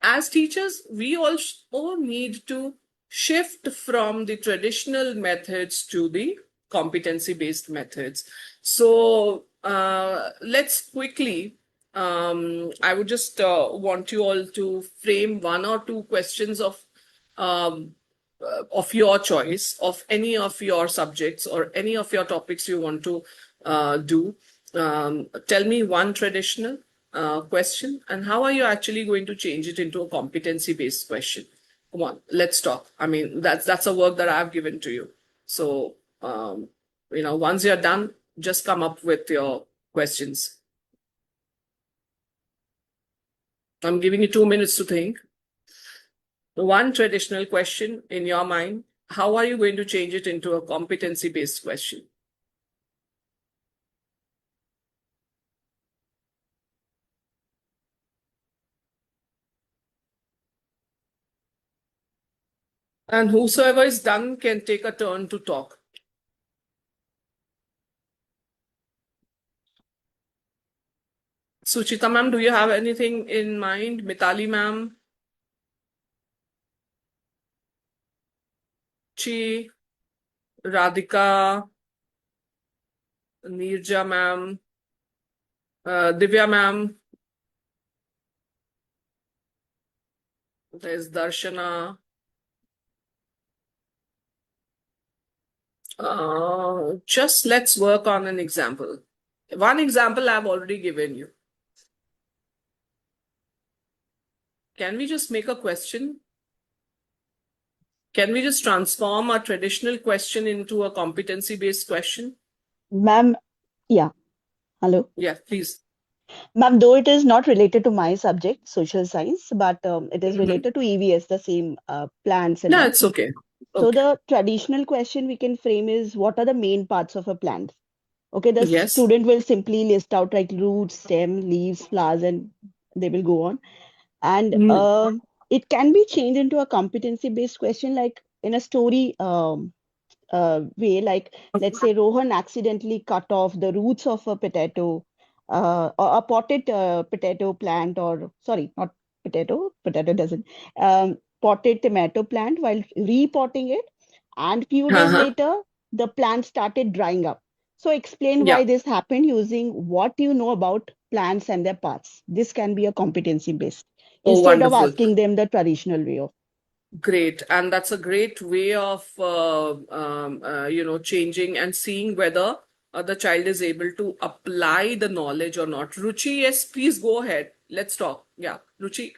as teachers, we also need to shift from the traditional methods to the competency-based methods. So let's quickly, I would just want you all to frame 1 or 2 questions of your choice, of any of your subjects or any of your topics you want to do. Tell me one traditional question, and how are you actually going to change it into a competency-based question? Come on, let's talk. I mean, that's a work that I've given to you. So, once you're done, just come up with your questions. I'm giving you 2 minutes to think. One traditional question in your mind, how are you going to change it into a competency-based question? And whosoever is done can take a turn to talk. Suchita ma'am, do you have anything in mind? Mithali ma'am? Chi? Radhika? Neerja ma'am? Divya ma'am? There's Darshana. Just let's work on an example. One example I've already given you. Can we just make a question? Can we just transform a traditional question into a competency-based question? Ma'am, yeah. Hello. Yeah, please. Ma'am, though it is not related to my subject, social science, but it is related to EVS, the same plants and No, all. it's okay. So Okay. the traditional question we can frame is, what are the main parts of a plant? Okay, the Yes. student will simply list out like roots, stem, leaves, flowers, and they will go on. And it can be changed into a competency-based question, like in a story way, like let's say Rohan accidentally cut off the roots of a potato, or a potted potato plant, or sorry, not potato doesn't, potted tomato plant while repotting it, and few days later the plant started drying up. So explain why this happened using what you know about plants and their parts. This can be a competency based instead of wonderful. asking them the traditional way of. Great. And that's a great way of, changing and seeing whether the child is able to apply the knowledge or not. Ruchi, yes, please go ahead. Let's talk. Yeah, Ruchi.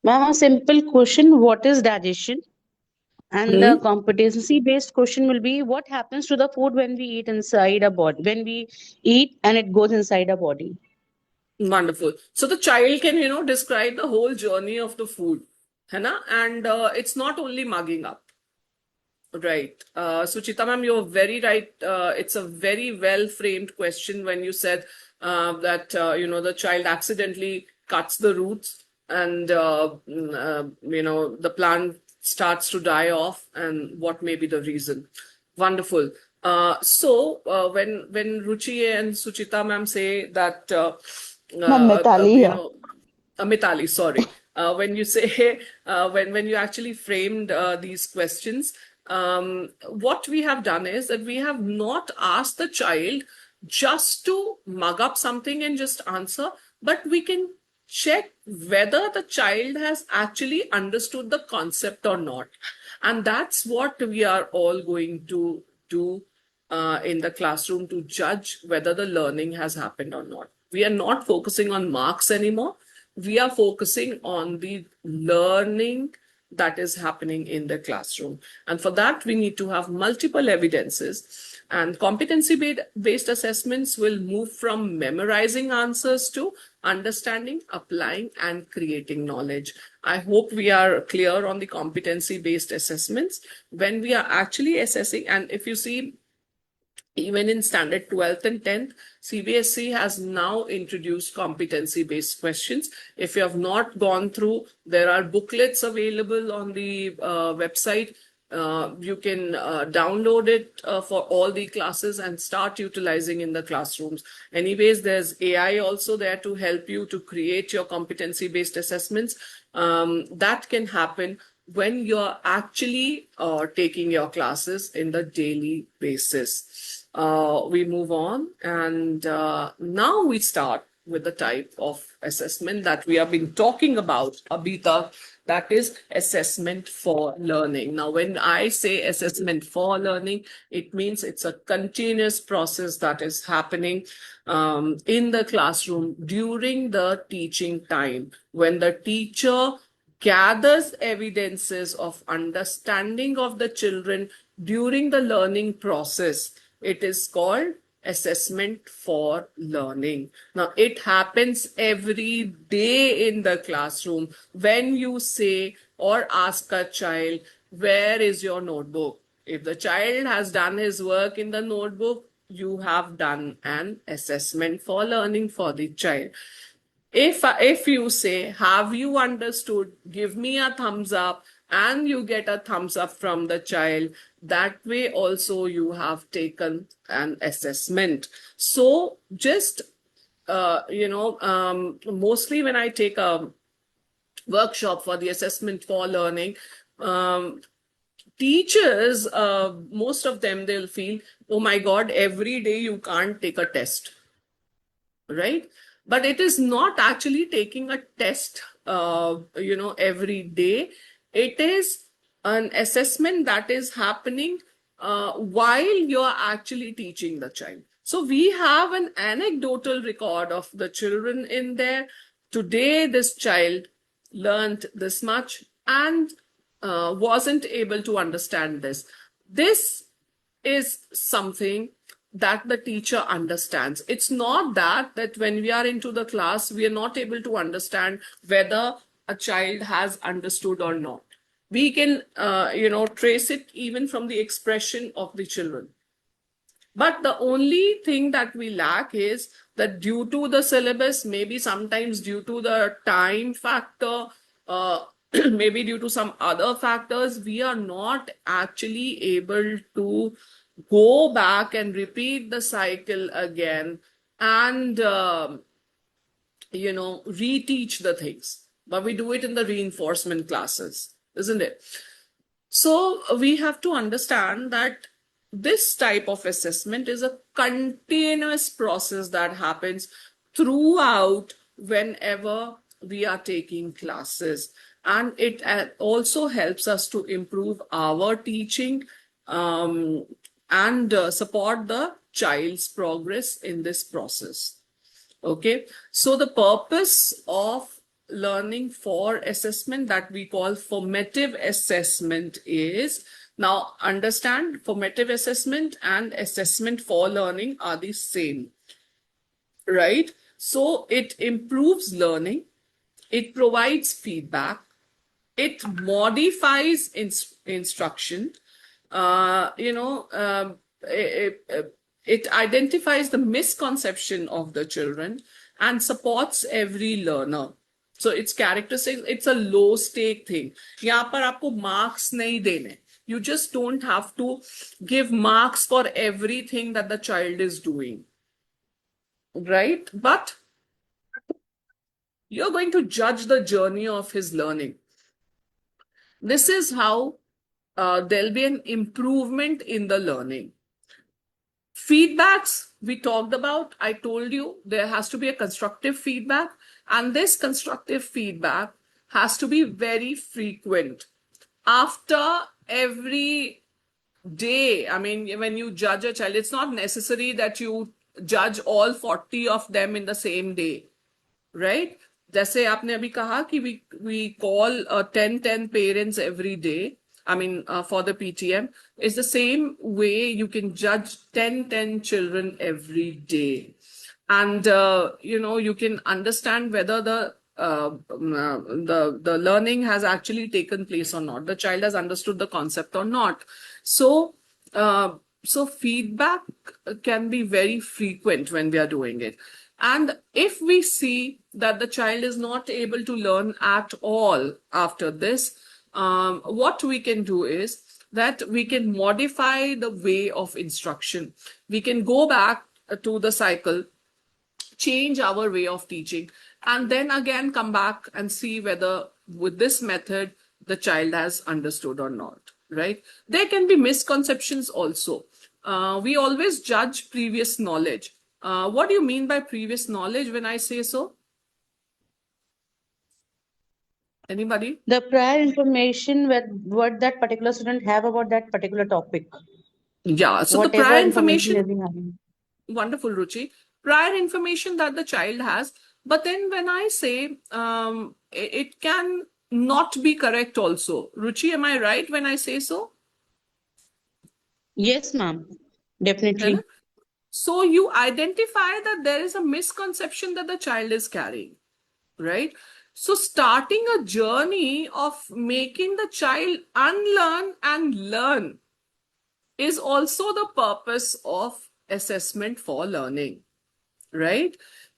Ma'am, a simple question, what is digestion? And the competency-based question will be, what happens to the food when we eat inside our body, when we eat and it goes inside our body? Wonderful. So the child can, describe the whole journey of the food. And it's not only mugging up. Right. Suchita ma'am, you're very right. It's a very well-framed question when you said that, the child accidentally cuts the roots and, the plant starts to die off, and what may be the reason. Wonderful. So when Ruchi and Suchita ma'am say that, Mitali, sorry. When you say, when you actually framed these questions, what we have done is that we have not asked the child just to mug up something and just answer, but we can check whether the child has actually understood the concept or not. And that's what we are all going to do in the classroom to judge whether the learning has happened or not. We are not focusing on marks anymore. We are focusing on the learning that is happening in the classroom. And for that, we need to have multiple evidences. And competency-based assessments will move from memorizing answers to understanding, applying, and creating knowledge. I hope we are clear on the competency-based assessments. When we are actually assessing, and if you see, even in standard 12th and 10th, CBSE has now introduced competency-based questions. If you have not gone through, there are booklets available on the website. You can download it for all the classes and start utilizing in the classrooms. Anyways, there's AI also there to help you to create your competency-based assessments. That can happen when you're actually taking your classes in the daily basis. We move on, and now we start with the type of assessment that we have been talking about, Abhita, that is assessment for learning. Now, when I say assessment for learning, it means it's a continuous process that is happening in the classroom during the teaching time, when the teacher gathers evidences of understanding of the children during the learning process. It is called assessment for learning. Now, it happens every day in the classroom when you say or ask a child, where is your notebook? If the child has done his work in the notebook, you have done an assessment for learning for the child. If you say, have you understood? Give me a thumbs up, and you get a thumbs up from the child, that way also you have taken an assessment. So just, mostly when I take a workshop for the assessment for learning, teachers, most of them, they'll feel, oh my God, every day you can't take a test, right? But it is not actually taking a test, every day. It is an assessment that is happening while you're actually teaching the child. So we have an anecdotal record of the children in there. Today, this child learned this much and wasn't able to understand this. This is something that the teacher understands. It's not that when we are into the class, we are not able to understand whether a child has understood or not. We can, trace it even from the expression of the children. But the only thing that we lack is that due to the syllabus, maybe sometimes due to the time factor, maybe due to some other factors, we are not actually able to go back and repeat the cycle again and, reteach the things. But we do it in the reinforcement classes, isn't it? So we have to understand that this type of assessment is a continuous process that happens throughout whenever we are taking classes. And it also helps us to improve our teaching and support the child's progress in this process. Okay, so the purpose of learning for assessment that we call formative assessment is, now understand, formative assessment and assessment for learning are the same, right? So it improves learning, it provides feedback, it modifies instruction, it identifies the misconception of the children and supports every learner. So its characteristics, it's a low stake thing. यहाँ पर आपको marks नहीं देने. You just don't have to give marks for everything that the child is doing, right? But you're going to judge the journey of his learning. This is how there'll be an improvement in the learning. Feedbacks we talked about, I told you there has to be a constructive feedback, and this constructive feedback has to be very frequent. After every day, I mean, when you judge a child, it's not necessary that you judge all 40 of them in the same day, right? जैसे आपने अभी कहा कि we call 10 parents every day. I mean, for the PTM, it's the same way you can judge 10 children every day. And, you can understand whether the learning has actually taken place or not. The child has understood the concept or not. So feedback can be very frequent when we are doing it. And if we see that the child is not able to learn at all after this, what we can do is that we can modify the way of instruction. We can go back to the cycle, change our way of teaching, and then again come back and see whether with this method the child has understood or not, right? There can be misconceptions also. We always judge previous knowledge. What do you mean by previous knowledge when I say so? Anybody? The prior information with what that particular student have about that particular topic. Yeah, so Whatever the prior information information, they've been having. wonderful, Ruchi. Prior information that the child has, but then when I say it can not be correct also. Ruchi, am I right when I say so? Yes, ma'am. Definitely. Hello? So you identify that there is a misconception that the child is carrying, right? So starting a journey of making the child unlearn and learn is also the purpose of assessment for learning, right?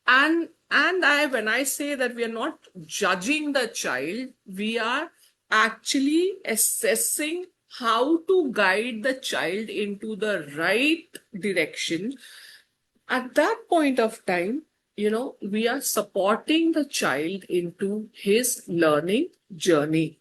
And when I say that we are not judging the child, we are actually assessing how to guide the child into the right direction. At that point of time, we are supporting the child into his learning journey,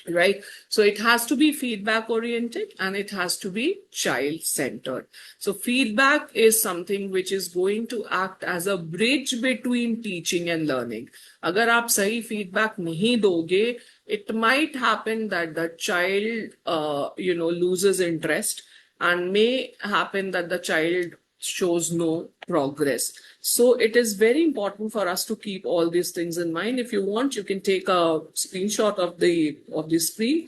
right? So it has to be feedback oriented and it has to be child centered. So feedback is something which is going to act as a bridge between teaching and learning. Agar aap sahi feedback nahi doge, it might happen that the child, loses interest, and may happen that the child shows no progress. So it is very important for us to keep all these things in mind. If you want, you can take a screenshot of the screen.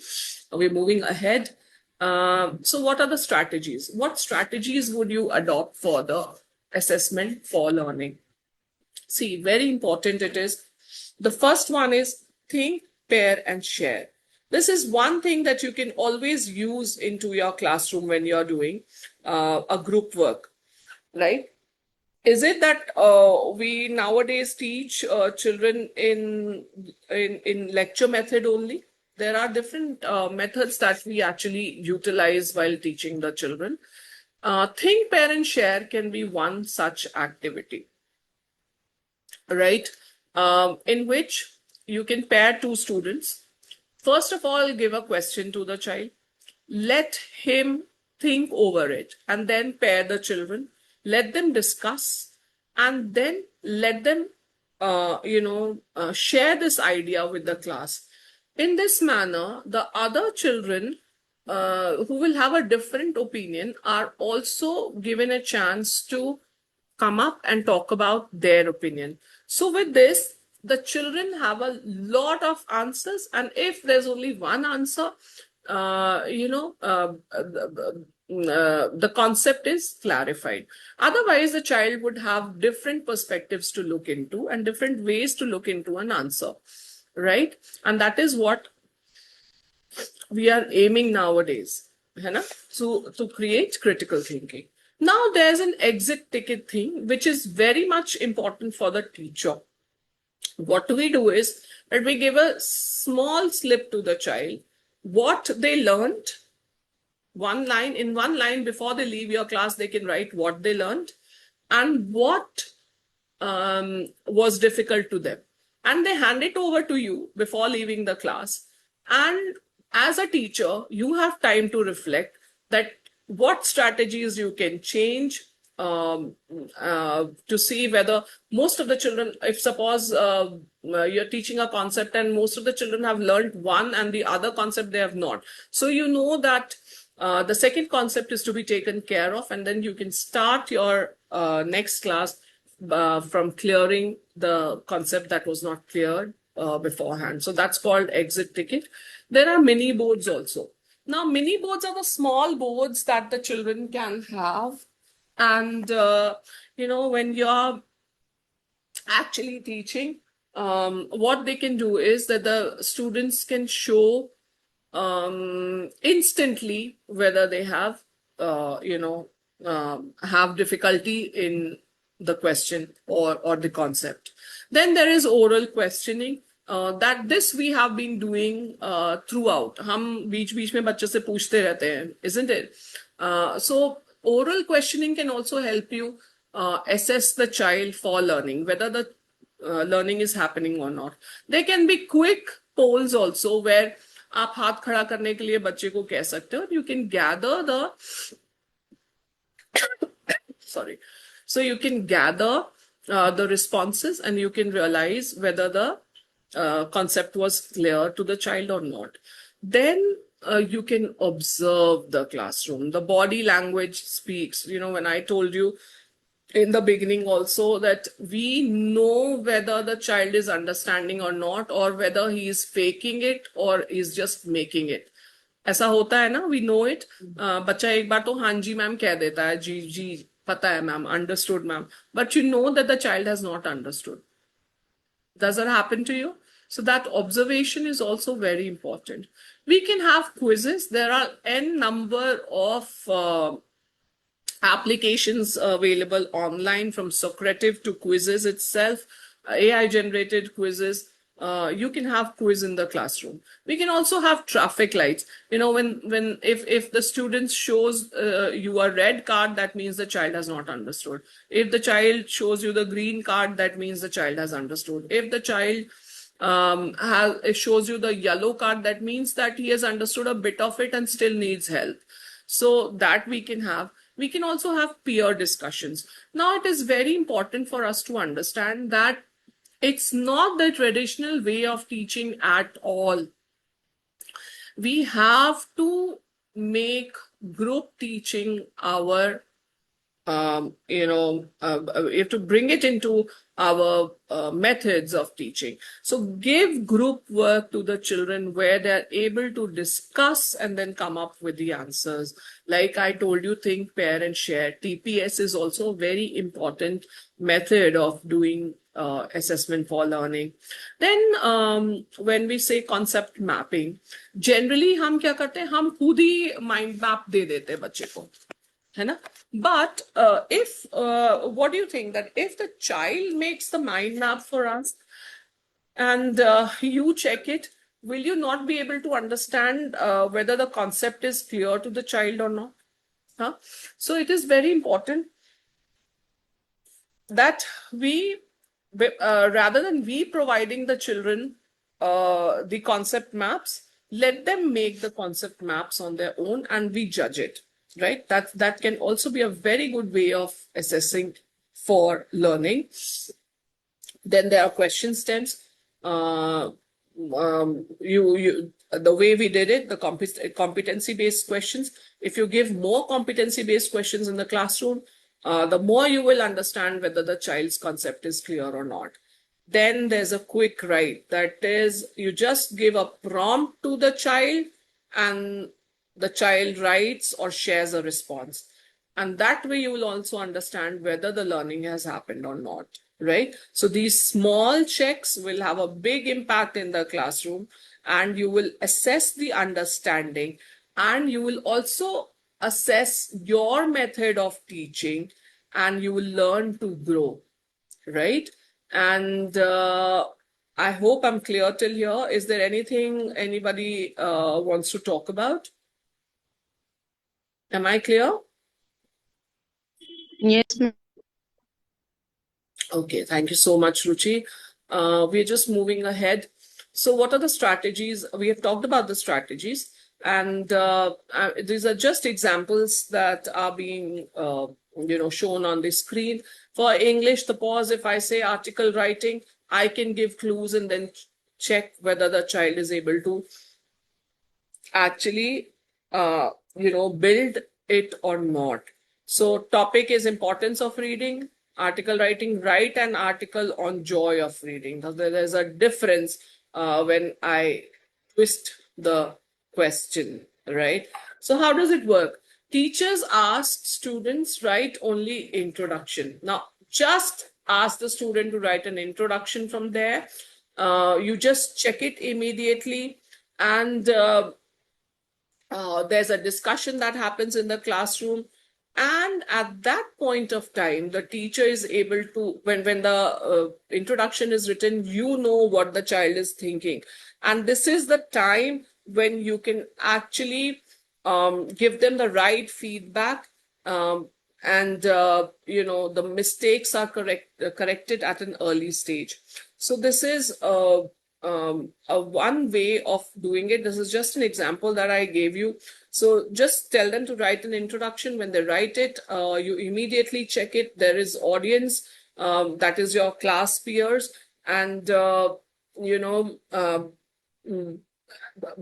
We're moving ahead. So what are the strategies? What strategies would you adopt for the assessment for learning? See, very important it is. The first one is think, pair, and share. This is one thing that you can always use into your classroom when you're doing a group work, right? is it that we nowadays teach children in lecture method only? There are different methods that we actually utilize while teaching the children. Think, pair, and share can be one such activity, right? In which you can pair two students. First of all, give a question to the child. Let him think over it, and then pair the children. Let them discuss, and then let them, share this idea with the class. In this manner, the other children who will have a different opinion are also given a chance to come up and talk about their opinion. So with this, the children have a lot of answers, and if there's only one answer, the concept is clarified. Otherwise, the child would have different perspectives to look into and different ways to look into an answer, right? And that is what we are aiming nowadays, to create critical thinking. Now, there's an exit ticket thing, which is very much important for the teacher. What we do is that we give a small slip to the child, what they learned, in one line before they leave your class, they can write what they learned and what was difficult to them. And they hand it over to you before leaving the class. And as a teacher, you have time to reflect that what strategies you can change to see whether most of the children, if suppose you're teaching a concept and most of the children have learned one and the other concept they have not. So you know that the second concept is to be taken care of, and then you can start your next class from clearing the concept that was not cleared beforehand. So that's called exit ticket. There are mini boards also. Now, mini boards are the small boards that the children can have. And, when you're actually teaching, what they can do is that the students can show instantly whether they have, have difficulty in the question or the concept. Then there is oral questioning. That this we have been doing throughout. हम बीच-बीच में बच्चों से पूछते रहते हैं, isn't it? So oral questioning can also help you assess the child for learning, whether the learning is happening or not. There can be quick polls also where आप हाथ खड़ा करने के लिए बच्चे को कह सकते हो. You can gather the So you can gather the responses and you can realize whether the concept was clear to the child or not. Then you can observe the classroom. The body language speaks. When I told you in the beginning also that we know whether the child is understanding or not, or whether he is faking it or is just making it. ऐसा होता है ना, we know it. बच्चा एक बार तो हाँ जी ma'am कह देता है, जी पता है ma'am, understood ma'am, but you know that the child has not understood. Does that happen to you? So that observation is also very important. We can have quizzes. There are n number of applications available online, from Socrative to quizzes itself, AI generated quizzes. You can have quiz in the classroom. We can also have traffic lights. If the student shows you a red card, that means the child has not understood. If the child shows you the green card, that means the child has understood. If the child shows you the yellow card, that means that he has understood a bit of it and still needs help. So that we can have. We can also have peer discussions. Now, it is very important for us to understand that it's not the traditional way of teaching at all. We have to make group teaching our, we have to bring it into our methods of teaching. So give group work to the children where they're able to discuss and then come up with the answers. Like I told you, think, pair, and share. TPS is also a very important method of doing assessment for learning. Then when we say concept mapping, generally हम क्या करते हैं, हम खुद ही mind map दे देते हैं बच्चे को. है ना? But if what do you think, that if the child makes the mind map for us and you check it, will you not be able to understand whether the concept is clear to the child or not? Huh? So it is very important that we, rather than we providing the children the concept maps, let them make the concept maps on their own and we judge it, right? That can also be a very good way of assessing for learning. Then there are question stems. The way we did it, the competency-based questions. If you give more competency-based questions in the classroom, the more you will understand whether the child's concept is clear or not. Then there's a quick write. That is, you just give a prompt to the child and the child writes or shares a response. And that way you will also understand whether the learning has happened or not, right? So these small checks will have a big impact in the classroom, and you will assess the understanding, and you will also assess your method of teaching, and you will learn to grow, right? And I hope I'm clear till here. Is there anything anybody wants to talk about? Am I clear? Yes, ma'am. Okay, thank you so much, Ruchi. We're just moving ahead. So what are the strategies? We have talked about the strategies, and these are just examples that are being shown on the screen. For English, the pause, if I say article writing, I can give clues and then check whether the child is able to actually build it or not. So topic is importance of reading. Article writing, write an article on joy of reading. There's a difference when I twist the question, right? So how does it work? Teachers ask students write only introduction. Now, just ask the student to write an introduction from there. You just check it immediately, and there's a discussion that happens in the classroom. And at that point of time, the teacher is able to, when the introduction is written, you know what the child is thinking. And this is the time when you can actually give them the right feedback, and the mistakes are corrected at an early stage. So this is one way of doing it. This is just an example that I gave you. So just tell them to write an introduction. When they write it, you immediately check it. There is audience, that is your class peers, and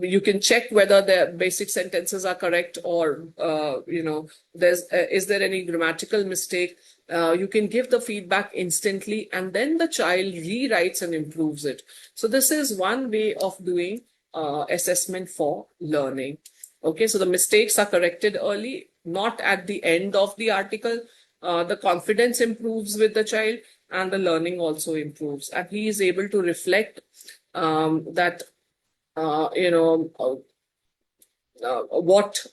you can check whether the basic sentences are correct, or is there any grammatical mistake. You can give the feedback instantly, and then the child rewrites and improves it. So this is one way of doing assessment for learning. Okay, so the mistakes are corrected early, not at the end of the article. The confidence improves with the child, and the learning also improves, and he is able to reflect that what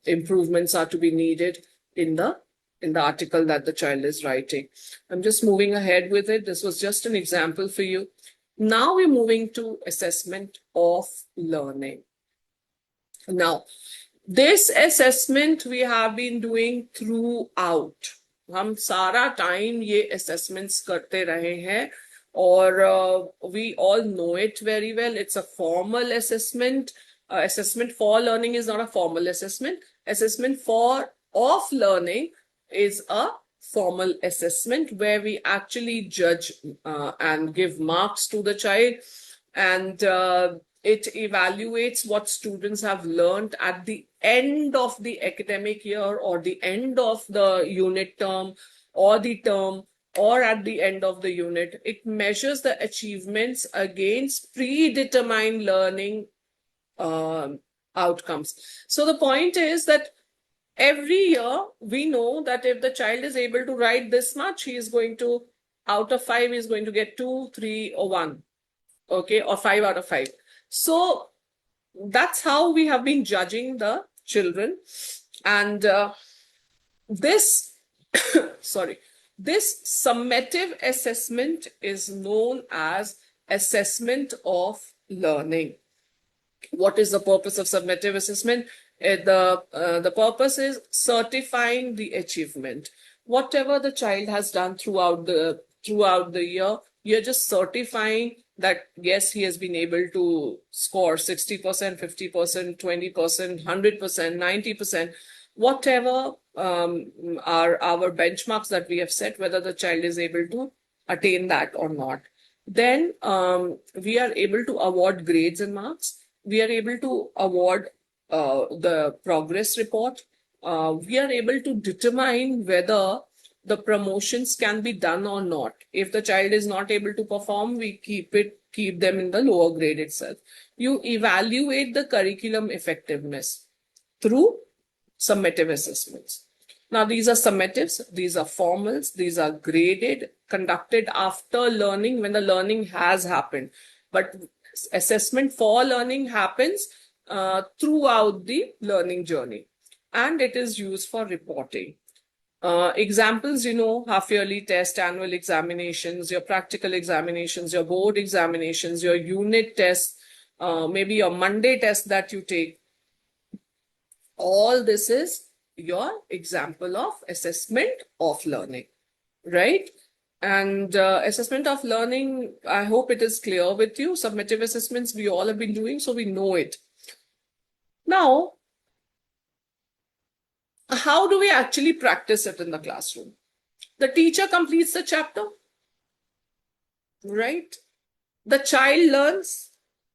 improvements are to be needed in the article that the child is writing. I'm just moving ahead with it. This was just an example for you. Now we're moving to assessment of learning. Now, this assessment we have been doing throughout. हम सारा time ये assessments करते रहे हैं, और we all know it very well. It's a formal assessment. Assessment for learning is not a formal assessment. Assessment of learning is a formal assessment where we actually judge and give marks to the child, and it evaluates what students have learned at the end of the academic year, or the end of the unit term, or the term, or at the end of the unit. It measures the achievements against predetermined learning outcomes. So the point is that every year we know that if the child is able to write this much, he is going to, out of 5, is going to get 2, 3, or 1. Okay, or 5 out of 5. So that's how we have been judging the children. And this, sorry, this summative assessment is known as assessment of learning. What is the purpose of summative assessment? The purpose is certifying the achievement. Whatever the child has done throughout the year, you're just certifying that yes, he has been able to score 60%, 50%, 20%, 100%, 90%, whatever are our benchmarks that we have set, whether the child is able to attain that or not. Then we are able to award grades and marks. We are able to award the progress report. We are able to determine whether the promotions can be done or not. If the child is not able to perform, we keep them in the lower grade itself. You evaluate the curriculum effectiveness through summative assessments. Now, these are summatives, these are formals, these are graded, conducted after learning, when the learning has happened. But assessment for learning happens throughout the learning journey, and it is used for reporting. Examples, half-yearly test, annual examinations, your practical examinations, your board examinations, your unit tests, maybe your Monday test that you take. All this is your example of assessment of learning, right? And assessment of learning, I hope it is clear with you. Summative assessments we all have been doing, so we know it. Now, how do we actually practice it in the classroom? The teacher completes the chapter, right? The child learns,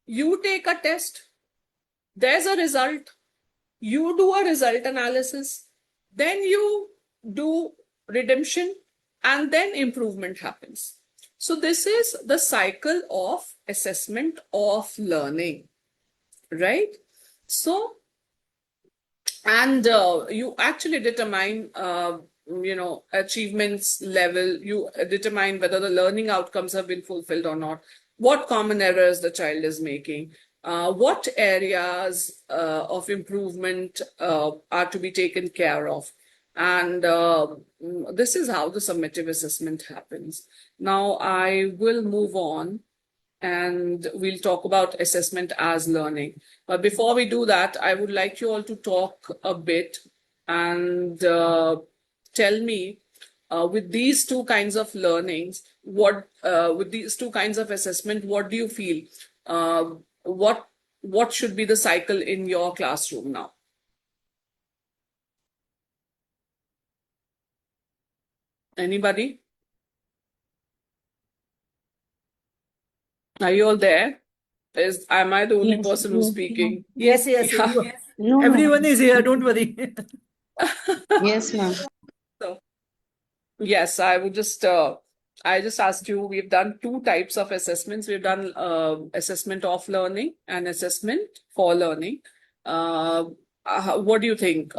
you take a test, there's a result, you do a result analysis, then you do redemption, and then improvement happens. So this is the cycle of assessment of learning, right? So, and you actually determine, achievements level, you determine whether the learning outcomes have been fulfilled or not, what common errors the child is making, what areas of improvement are to be taken care of. And this is how the summative assessment happens. Now I will move on and we'll talk about assessment as learning. But before we do that, I would like you all to talk a bit and tell me, with these two kinds of learnings, with these two kinds of assessment, what do you feel? What should be the cycle in your classroom now? Anybody? Are you all there? Am I the only person who's speaking? Yes. Yeah. No, Everyone is here, don't worry. Yes, ma'am. So, yes, I just asked you, we've done two types of assessments. We've done assessment of learning and assessment for learning. What do you think?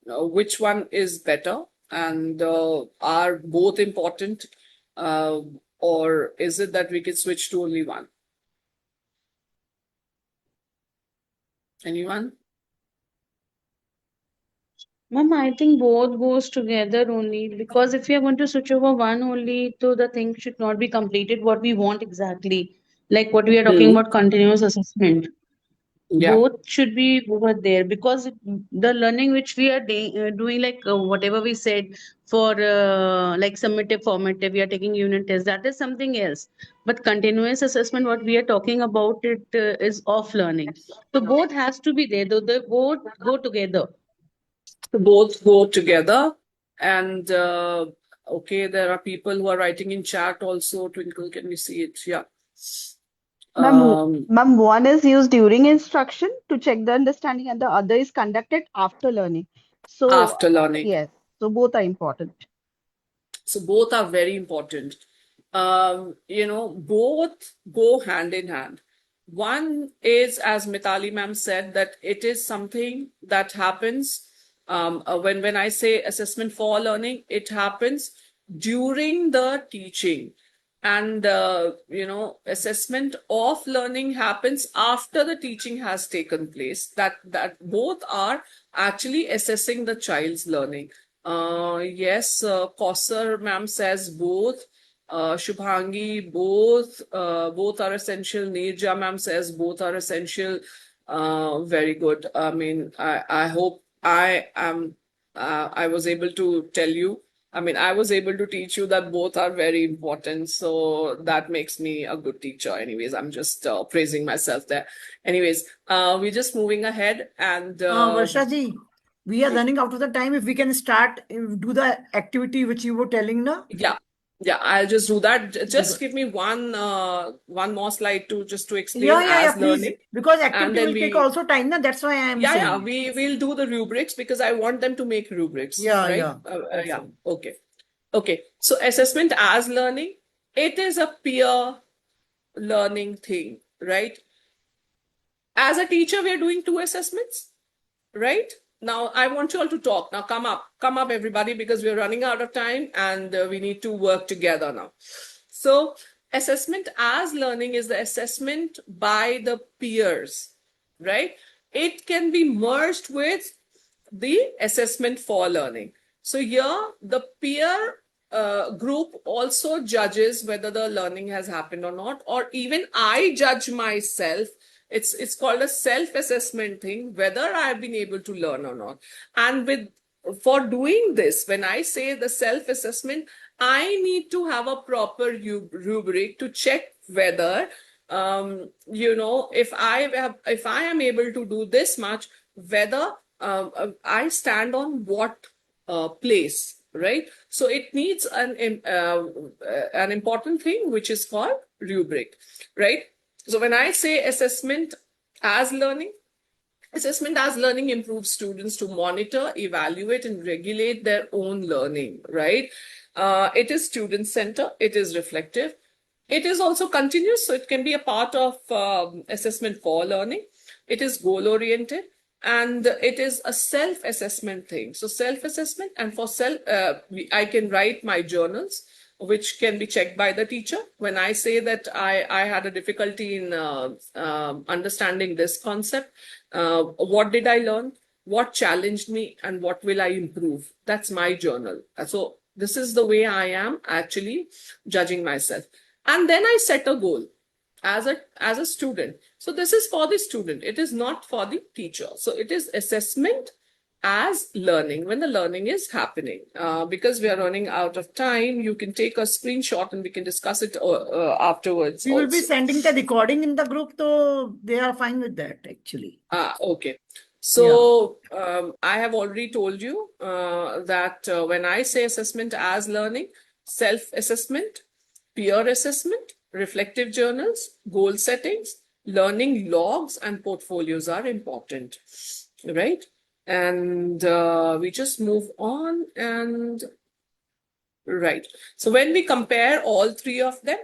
Which one is better? And are both important? Or is it that we can switch to only one? Anyone? Ma'am, I think both goes together only, because if we are going to switch over one only, so the thing should not be completed what we want exactly. Like what we are talking about continuous assessment. Yeah. Both should be over there, because the learning which we are doing, like whatever we said for like summative, formative, we are taking unit tests, that is something else. But continuous assessment, what we are talking about, it is off learning. So both has to be there, though they both go together. Both go together. And okay, there are people who are writing in chat also. Twinkle, can we see it? Yeah. Ma'am, one is used during instruction to check the understanding, and the other is conducted after learning. So After learning. yes, so both are important. So both are very important. Both go hand in hand. One is, as Mithali ma'am said, that it is something that happens when I say assessment for learning, it happens during the teaching. And, assessment of learning happens after the teaching has taken place. That both are actually assessing the child's learning. Yes, Kausar ma'am says both. Shubhangi, both are essential. Nirja ma'am says both are essential. Very good. I mean, I hope I was able to tell you. I mean, I was able to teach you that both are very important. So that makes me a good teacher. Anyways, I'm just praising myself there. Anyways, we're just moving ahead and Varsha ji, we are running out of the time. If we can start, do the activity which you were telling, na? Yeah, I'll just do that. Just give me one more slide to explain Yeah, as please. learning. Because And activity then will take we- also time, na? That's why I am saying. we will do the rubrics because I want them to make rubrics. Yeah, right? yeah. Okay. So assessment as learning, it is a peer learning thing, right? As a teacher, we are doing 2 assessments, right? Now, I want you all to talk. Now, come up, everybody, because we're running out of time and we need to work together now. So, assessment as learning is the assessment by the peers, right? It can be merged with the assessment for learning. So, here, the peer group also judges whether the learning has happened or not, or even I judge myself. It's called a self-assessment thing, whether I have been able to learn or not. And for doing this, when I say the self-assessment, I need to have a proper rubric to check whether, if I am able to do this much, whether I stand on what place, right? So it needs an important thing, which is called rubric, right? So when I say assessment as learning improves students to monitor, evaluate, and regulate their own learning, right? It is student-centered, it is reflective, it is also continuous, so it can be a part of assessment for learning. It is goal-oriented, and it is a self-assessment thing. So self-assessment, and for I can write my journals, which can be checked by the teacher. When I say that I had a difficulty in understanding this concept, what did I learn? What challenged me? And what will I improve? That's my journal. So this is the way I am actually judging myself. And then I set a goal as a student. So this is for the student. It is not for the teacher. So it is assessment as learning when the learning is happening. Because we are running out of time, you can take a screenshot and we can discuss it afterwards. We will be sending the recording in the group, so they are fine with that actually. Okay. So I have already told you that when I say assessment as learning, self-assessment, peer assessment, reflective journals, goal settings, learning logs, and portfolios are important, right? And we just move on and right. So when we compare all 3 of them,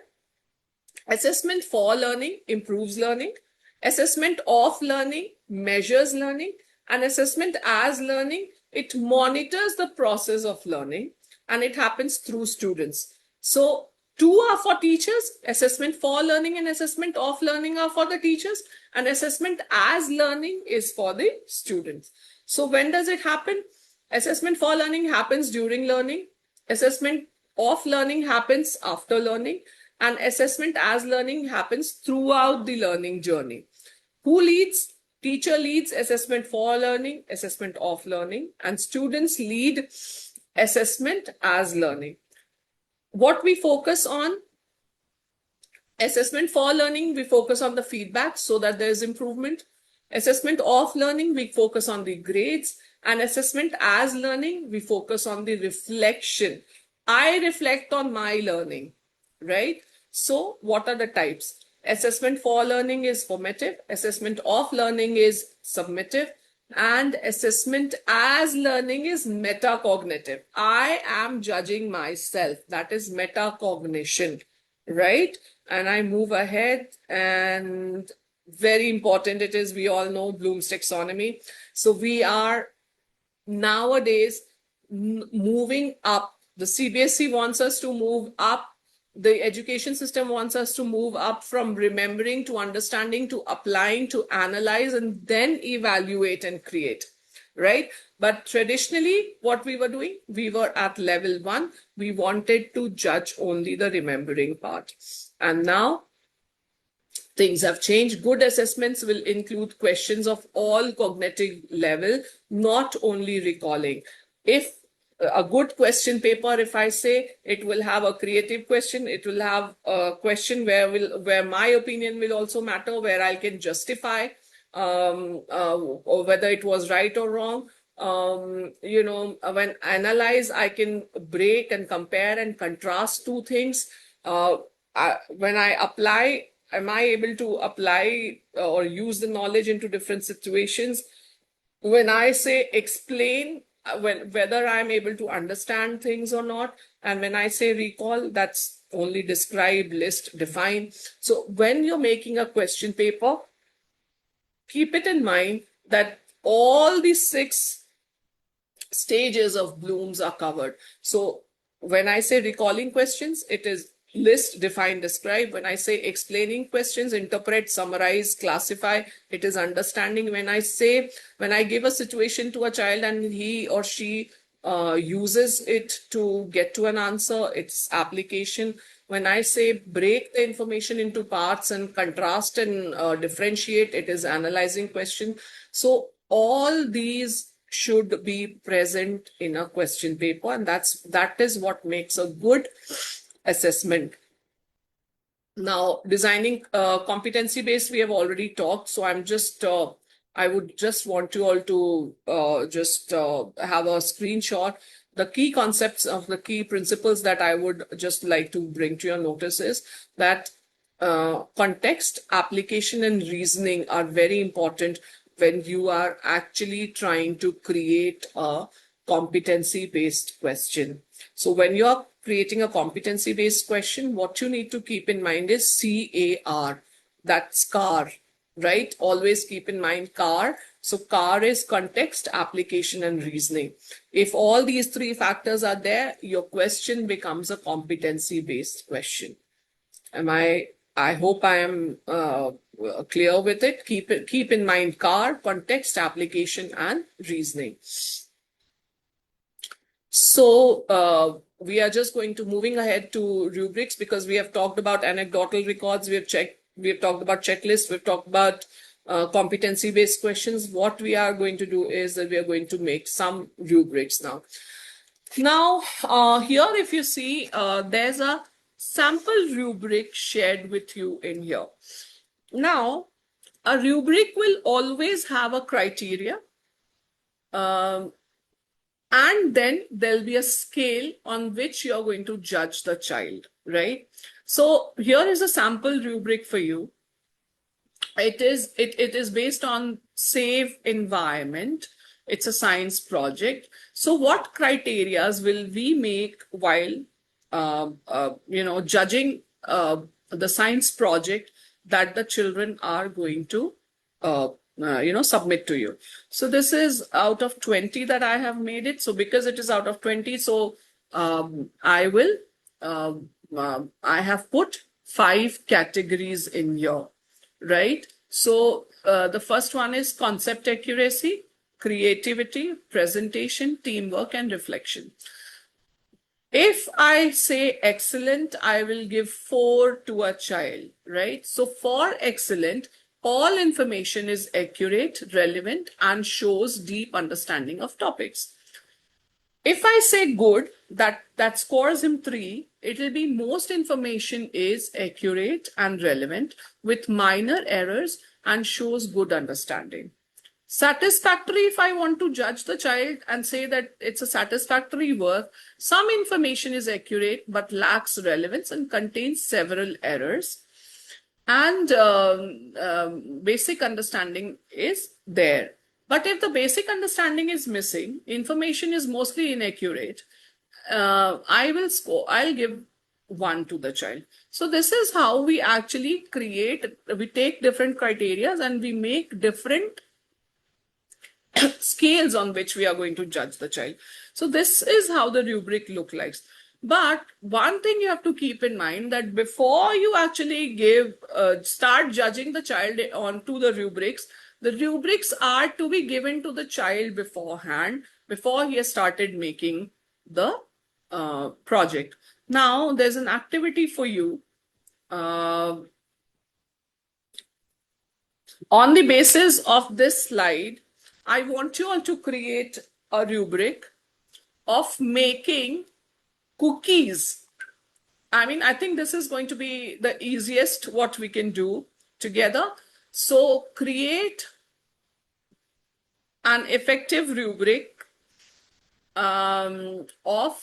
assessment for learning improves learning, assessment of learning measures learning, and assessment as learning, it monitors the process of learning, and it happens through students. So 2 are for teachers, assessment for learning and assessment of learning are for the teachers, and assessment as learning is for the students. So when does it happen? Assessment for learning happens during learning, assessment of learning happens after learning, and assessment as learning happens throughout the learning journey. Who leads? Teacher leads assessment for learning, assessment of learning, and students lead assessment as learning. What we focus on? Assessment for learning, we focus on the feedback so that there is improvement. Assessment of learning, we focus on the grades. And assessment as learning, we focus on the reflection. I reflect on my learning, right? So what are the types? Assessment for learning is formative. Assessment of learning is summative. And assessment as learning is metacognitive. I am judging myself. That is metacognition, right? And I move ahead, and very important it is, we all know Bloom's taxonomy. So we are nowadays moving up. The CBSE wants us to move up. The education system wants us to move up from remembering to understanding to applying to analyze and then evaluate and create. right? But traditionally, what we were doing, we were at level 1. We wanted to judge only the remembering part. And now things have changed. Good assessments will include questions of all cognitive level, not only recalling. If a good question paper, if I say, it will have a creative question, it will have a question where my opinion will also matter, where I can justify or whether it was right or wrong. When analyze, I can break and compare and contrast two things. When I apply, am I able to apply or use the knowledge into different situations? When I say explain, whether I'm able to understand things or not. And when I say recall, that's only describe, list, define. So when you're making a question paper, keep it in mind that all these 6 stages of Bloom's are covered. So when I say recalling questions, it is list, define, describe. When I say explaining questions, interpret, summarize, classify, it is understanding. When I give a situation to a child and he or she uses it to get to an answer, it's application. When I say break the information into parts and contrast and differentiate, it is analyzing question. So all these should be present in a question paper, and that is what makes a good assessment. Now, designing competency-based, we have already talked. So I would just want you all to have a screenshot. The key concepts of the key principles that I would just like to bring to your notice is that context, application, and reasoning are very important when you are actually trying to create a competency-based question. So when you're creating a competency-based question, what you need to keep in mind is CAR. That's CAR, right? Always keep in mind CAR. So CAR is context, application, and reasoning. If all these 3 factors are there, your question becomes a competency-based question. I hope I am clear with it. Keep in mind CAR, context, application, and reasoning. So we are just going to moving ahead to rubrics, because we have talked about anecdotal records, we have talked about checklists, we've talked about competency-based questions. What we are going to do is that we are going to make some rubrics now. Now, here, if you see, there's a sample rubric shared with you in here. Now, a rubric will always have a criteria, and then there'll be a scale on which you're going to judge the child, right? So here is a sample rubric for you. It is based on safe environment. It's a science project. So what criterias will we make while judging the science project that the children are going to submit to you? So this is out of 20 that I have made it. So because it is out of 20, so I have put 5 categories in here, right? So the first one is concept accuracy, creativity, presentation, teamwork, and reflection. If I say excellent, I will give 4 to a child, right? So for excellent, all information is accurate, relevant, and shows deep understanding of topics. If I say good, that scores him 3, it will be most information is accurate and relevant with minor errors and shows good understanding. Satisfactory, if I want to judge the child and say that it's a satisfactory work, some information is accurate but lacks relevance and contains several errors. And basic understanding is there. But if the basic understanding is missing, information is mostly inaccurate, I'll give 1 to the child. So this is how we actually we take different criteria and we make different scales on which we are going to judge the child. So this is how the rubric looks like. But one thing you have to keep in mind, that before you actually start judging the child onto the rubrics, The rubrics are to be given to the child beforehand, before he has started making the project. Now, there's an activity for you. On the basis of this slide, I want you all to create a rubric of making cookies. I mean, I think this is going to be the easiest what we can do together. So create an effective rubric of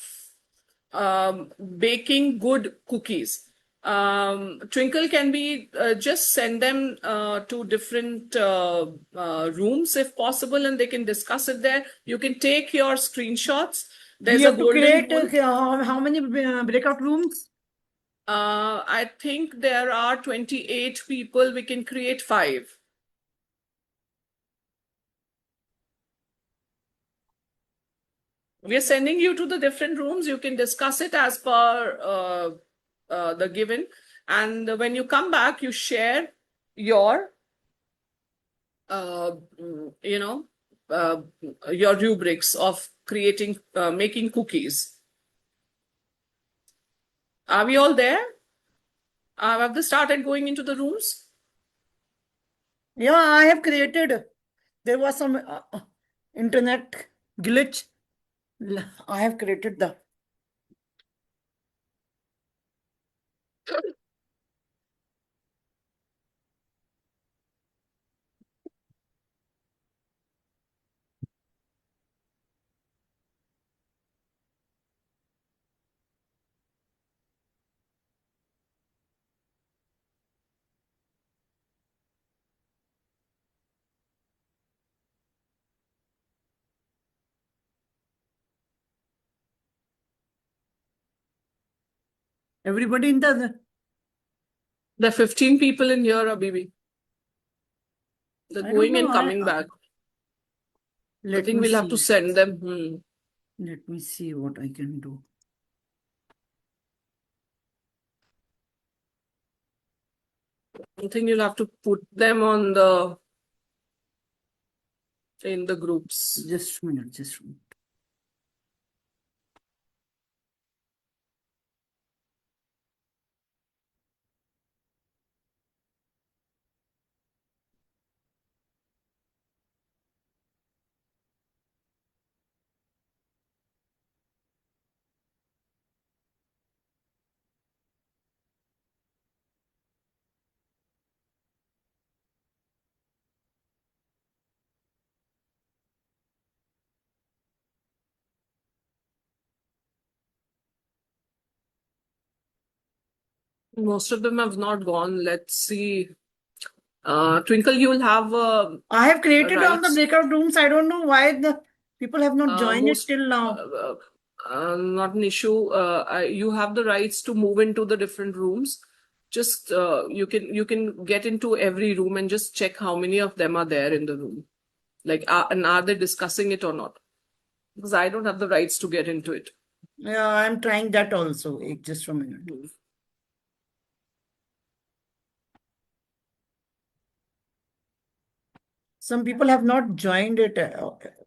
baking good cookies. Twinkle, can we just send them to different rooms if possible, and they can discuss it there? You can take your screenshots. There's We a have to golden create rule. how many breakout rooms? I think there are 28 people. We can create 5. We are sending you to the different rooms. You can discuss it as per the given. And when you come back, you share your, your rubrics of creating, making cookies. Are we all there? Have they started going into the rooms? Yeah, I have created. There was some internet glitch. I have created the. Everybody in the. There are 15 people in here, Abhibi. They're going and coming back. I think we'll have to send them. Let me see what I can do. I think you'll have to put them on in the groups. Just a minute, just a minute. Most of them have not gone. Let's see. Twinkle, you will have. I have created all the rights. breakout rooms. I don't know why the people have not joined it till now. Not an issue. You have the rights to move into the different rooms. Just you can get into every room and just check how many of them are there in the room. Like, and are they discussing it or not? Because I don't have the rights to get into it. Yeah, I'm trying that also. Just a minute. Some people have not joined it.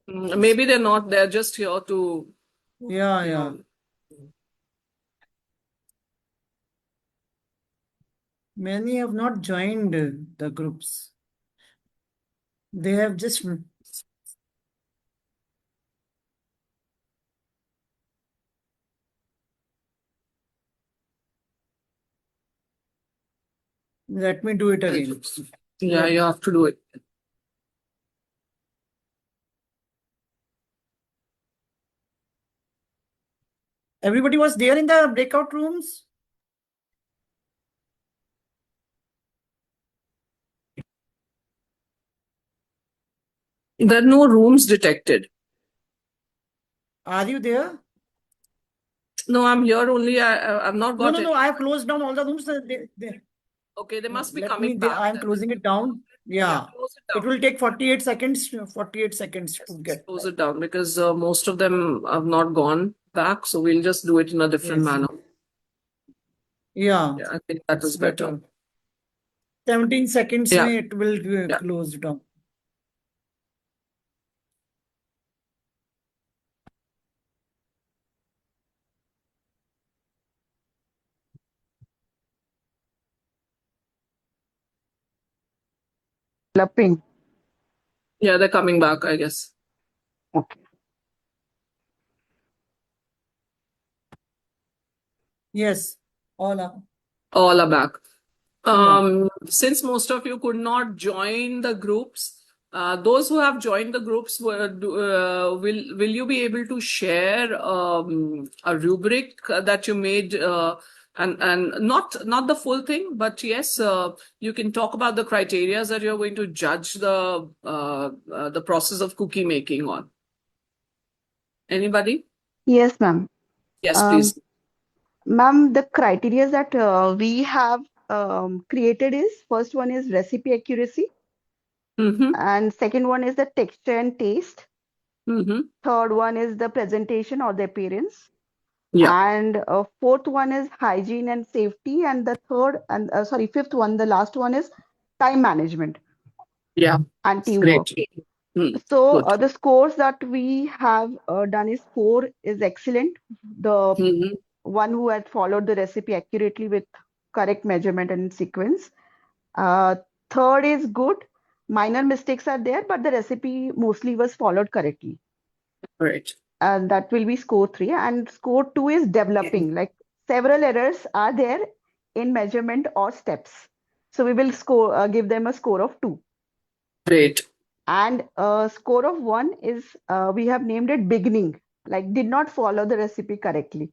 Maybe they're not. They're just here to. Yeah, yeah. Many have not joined the groups. They have just. Let me do it again. Yeah, you have to do it. Everybody was there in the breakout rooms? There are no rooms detected. Are you there? No, I'm here only. I've not got it. No. I have closed down all the rooms. Okay, they must be coming back. I'm closing it down. Yeah. Close it down. It will take 48 seconds. 48 seconds to get. Close it down because most of them have not gone back. So we'll just do it in a different manner. Yeah. I think that is better. 17 seconds it will close down. Developing. Yeah, they're coming back, I guess. Okay. Yes, all are. All are back. Yeah. Since most of you could not join the groups, those who have joined the groups, will you be able to share a rubric that you made, and not the full thing, but yes, you can talk about the criteria that you're going to judge the process of cookie making on. Anybody? Yes, ma'am. Yes, please. Ma'am, the criteria that we have created is, first one is recipe accuracy, and second one is the texture and taste. Third one is the presentation or the appearance. Yeah. And fourth one is hygiene and safety, and the fifth one, the last one is time management. Yeah. And teamwork. Great. So Good. the scores that we have done is 4 is excellent. The one who had followed the recipe accurately with correct measurement and sequence. Third is good. Minor mistakes are there, but the recipe mostly was followed correctly. Great. And that will be score 3. And score 2 is developing. Like several errors are there in measurement or steps. So we will give them a score of 2. Great. And score of 1 is we have named it beginning, like did not follow the recipe correctly.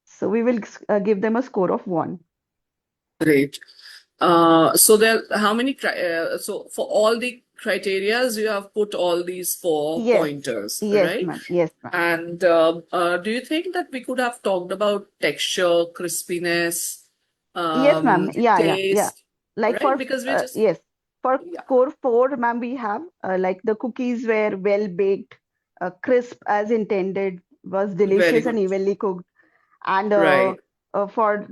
So we will give them a score of 1. Great. So there, how many? So for all the criterias, you have put all these 4 pointers, yes, right? ma'am. Yes, ma'am. And do you think that we could have talked about texture, crispiness, yes, ma'am. Yeah. Like right? for because we just yes, for score 4, ma'am, we have like the cookies were well baked, crisp as intended, was delicious and evenly cooked, and right. For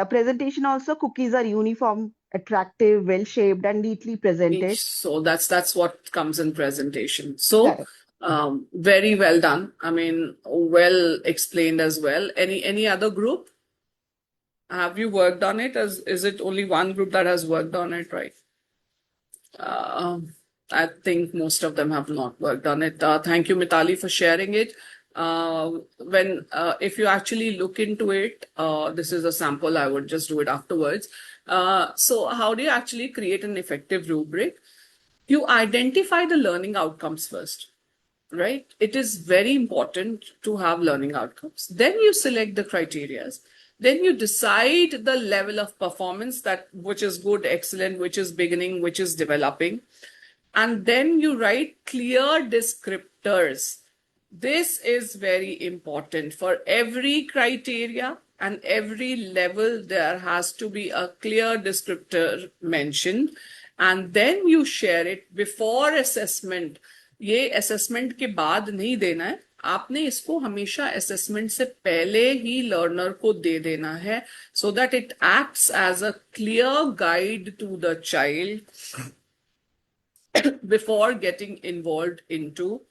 presentation also, cookies are uniform, attractive, well shaped, and neatly presented. So that's what comes in presentation. So Correct. very well done. I mean, well explained as well. Any other group? Have you worked on it? Is it only one group that has worked on it, right? I think most of them have not worked on it. Thank you, Mithali, for sharing it. If you actually look into it, this is a sample. I would just do it afterwards. So how do you actually create an effective rubric? You identify the learning outcomes first, right? It is very important to have learning outcomes. Then you select the criteria. Then you decide the level of performance, which is good, excellent, which is beginning, which is developing. And then you write clear descriptors. This is very important. For every criteria and every level, there has to be a clear descriptor mentioned. And then you share it before assessment. ये assessment के बाद नहीं देना है, आपने इसको हमेशा assessment से पहले ही learner को दे देना है, so that it acts as a clear guide to the child before getting involved into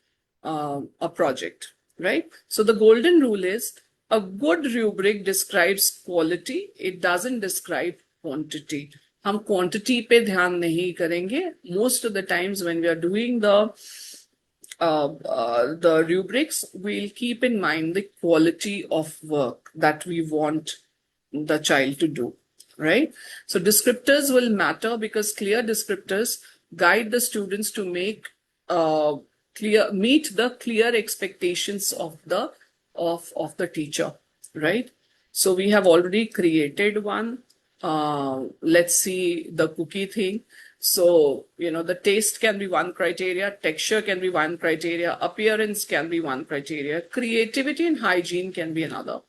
a project, right? So the golden rule is a good rubric describes quality. It doesn't describe quantity. हम quantity पे ध्यान नहीं करेंगे. Most of the times when we are doing the rubrics, we'll keep in mind the quality of work that we want the child to do, right? So descriptors will matter because clear descriptors guide the students to meet the clear expectations of the teacher, right? So we have already created one. Let's see the cookie thing. So, the taste can be one criteria, texture can be one criteria, appearance can be one criteria, creativity and hygiene can be another,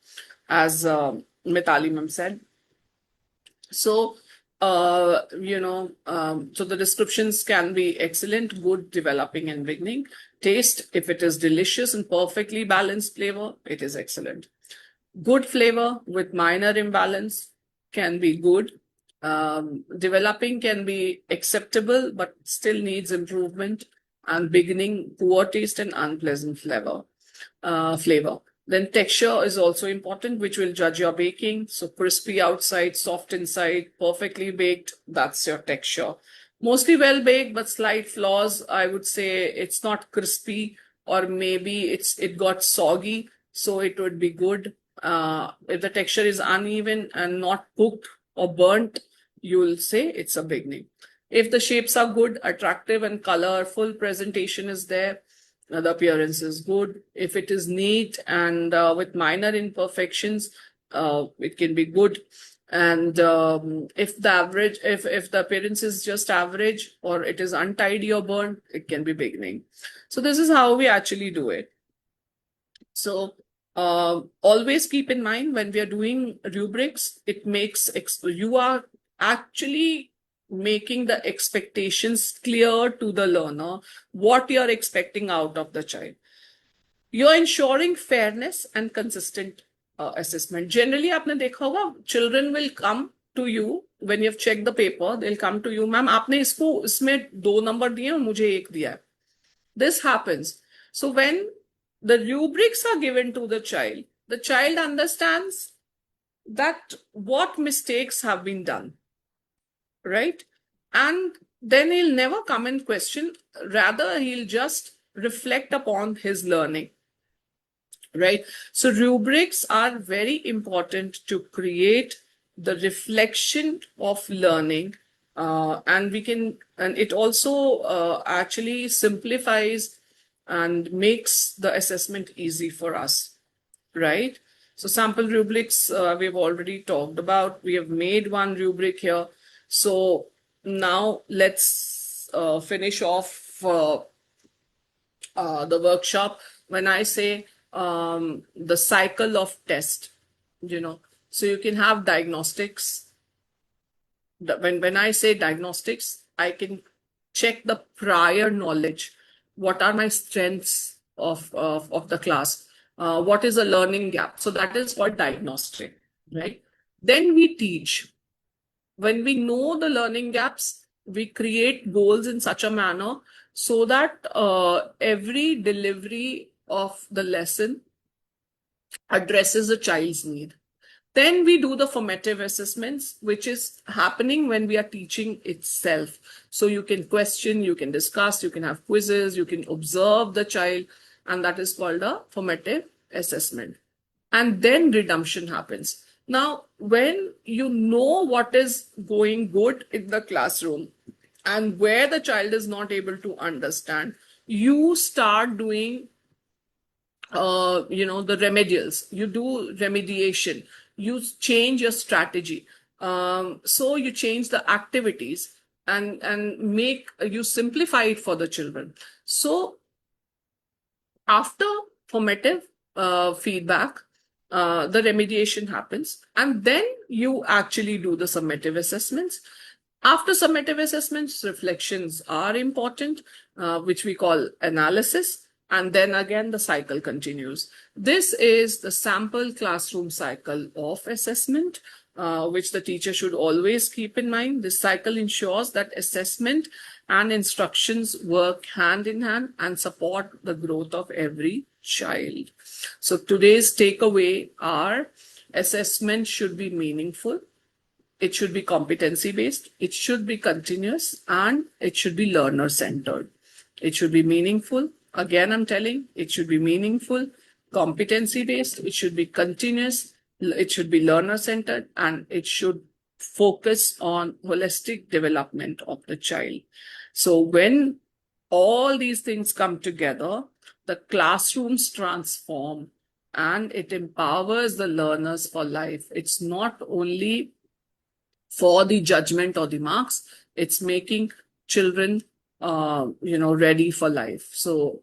as Mithali ma'am said. So, so the descriptions can be excellent, good, developing, and beginning. Taste, if it is delicious and perfectly balanced flavor, it is excellent. Good flavor with minor imbalance can be good. Developing can be acceptable, but still needs improvement. And beginning, poor taste and unpleasant flavor. Then texture is also important, which will judge your baking. So crispy outside, soft inside, perfectly baked, that's your texture. Mostly well baked, but slight flaws. I would say it's not crispy, or maybe it got soggy, so it would be good. If the texture is uneven and not cooked or burnt, you will say it's a beginning. If the shapes are good, attractive and colorful presentation is there, the appearance is good. If it is neat and with minor imperfections, it can be good. And if the appearance is just average, or it is untidy or burnt, it can be beginning. So this is how we actually do it. So always keep in mind, when we are doing rubrics, you are actually making the expectations clear to the learner, what you are expecting out of the child. You are ensuring fairness and consistent assessment. Generally, आपने देखा होगा, children will come to you when you have checked the paper. They'll come to you, ma'am, आपने इसमें 2 number दिए और मुझे 1 दिया है. This happens. So when the rubrics are given to the child understands that what mistakes have been done, right? And then he'll never come and question. Rather, he'll just reflect upon his learning. Right? So rubrics are very important to create the reflection of learning, and it also actually simplifies and makes the assessment easy for us, right? So sample rubrics, we've already talked about. We have made one rubric here. So now let's finish off the workshop. When I say the cycle of test, so you can have diagnostics. When I say diagnostics, I can check the prior knowledge. What are my strengths of the class? What is a learning gap? So that is called diagnostic, right? Then we teach. When we know the learning gaps, we create goals in such a manner so that every delivery of the lesson addresses the child's need. Then we do the formative assessments, which is happening when we are teaching itself. So you can question, you can discuss, you can have quizzes, you can observe the child, and that is called a formative assessment. And then redemption happens. Now, when you know what is going good in the classroom and where the child is not able to understand, you start doing the remedials. You do remediation. You change your strategy. So you change the activities and you simplify it for the children. So after formative feedback, the remediation happens, and then you actually do the summative assessments. After summative assessments, reflections are important, which we call analysis. And then again, the cycle continues. This is the sample classroom cycle of assessment, which the teacher should always keep in mind. This cycle ensures that assessment and instructions work hand in hand and support the growth of every child. So today's takeaway are: assessment should be meaningful, it should be competency-based, it should be continuous, and it should be learner-centered. It should be meaningful. Again, I'm telling, it should be meaningful, competency-based, it should be continuous, it should be learner-centered, and it should focus on holistic development of the child. So when all these things come together, the classrooms transform and it empowers the learners for life. It's not only for the judgment or the marks, it's making children ready for life. So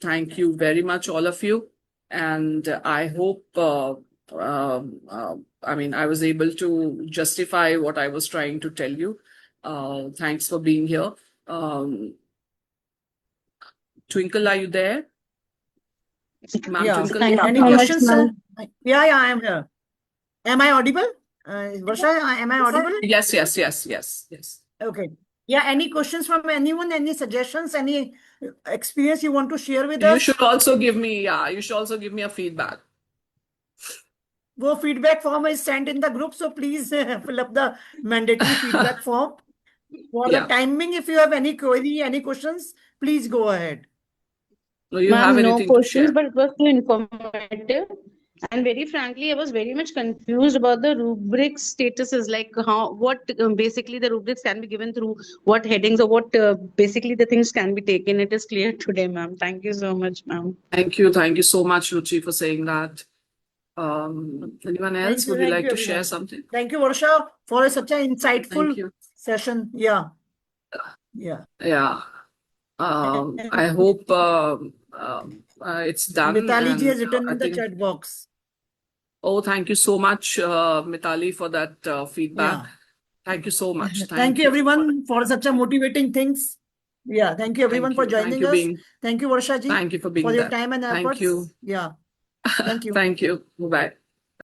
thank you very much, all of you. And I hope, I was able to justify what I was trying to tell you. Thanks for being here. Twinkle, are you there? Ma'am, Yeah. Twinkle? Any Thank you so much, questions? ma'am. Yeah, I am here. Am I audible? Varsha, am I audible? Yes. Okay. Yeah, any questions from anyone? Any suggestions? Any experience you want to share with You us? should also give me a feedback. Wo feedback form is sent in the group, so please fill up the mandatory feedback form. For the timing, if you have any query, any questions, please go ahead. Do you have Ma'am, no anything to questions, share? but it was too informative. And very frankly, I was very much confused about the rubrics statuses, like what basically the rubrics can be given through what headings or what basically the things can be taken. It is clear today, ma'am. Thank you so much, ma'am. Thank you. Thank you so much, Ruchi, for saying that. Anyone else? Would you like to share everyone. something? Thank you, Varsha, for such an Thank insightful you. session. Yeah. Yeah. I hope it's done. Mithali ji and, has written I in the think- chat box. Oh, thank you so much, Mithali, for that feedback. Yeah. Thank you so much. Thank you, everyone, for such a motivating things. Yeah. Thank you, everyone, for joining us. Thank you, Varsha ji, Thank you for being your there. time and efforts. Thank you. Yeah. Thank you. Thank you. Bye.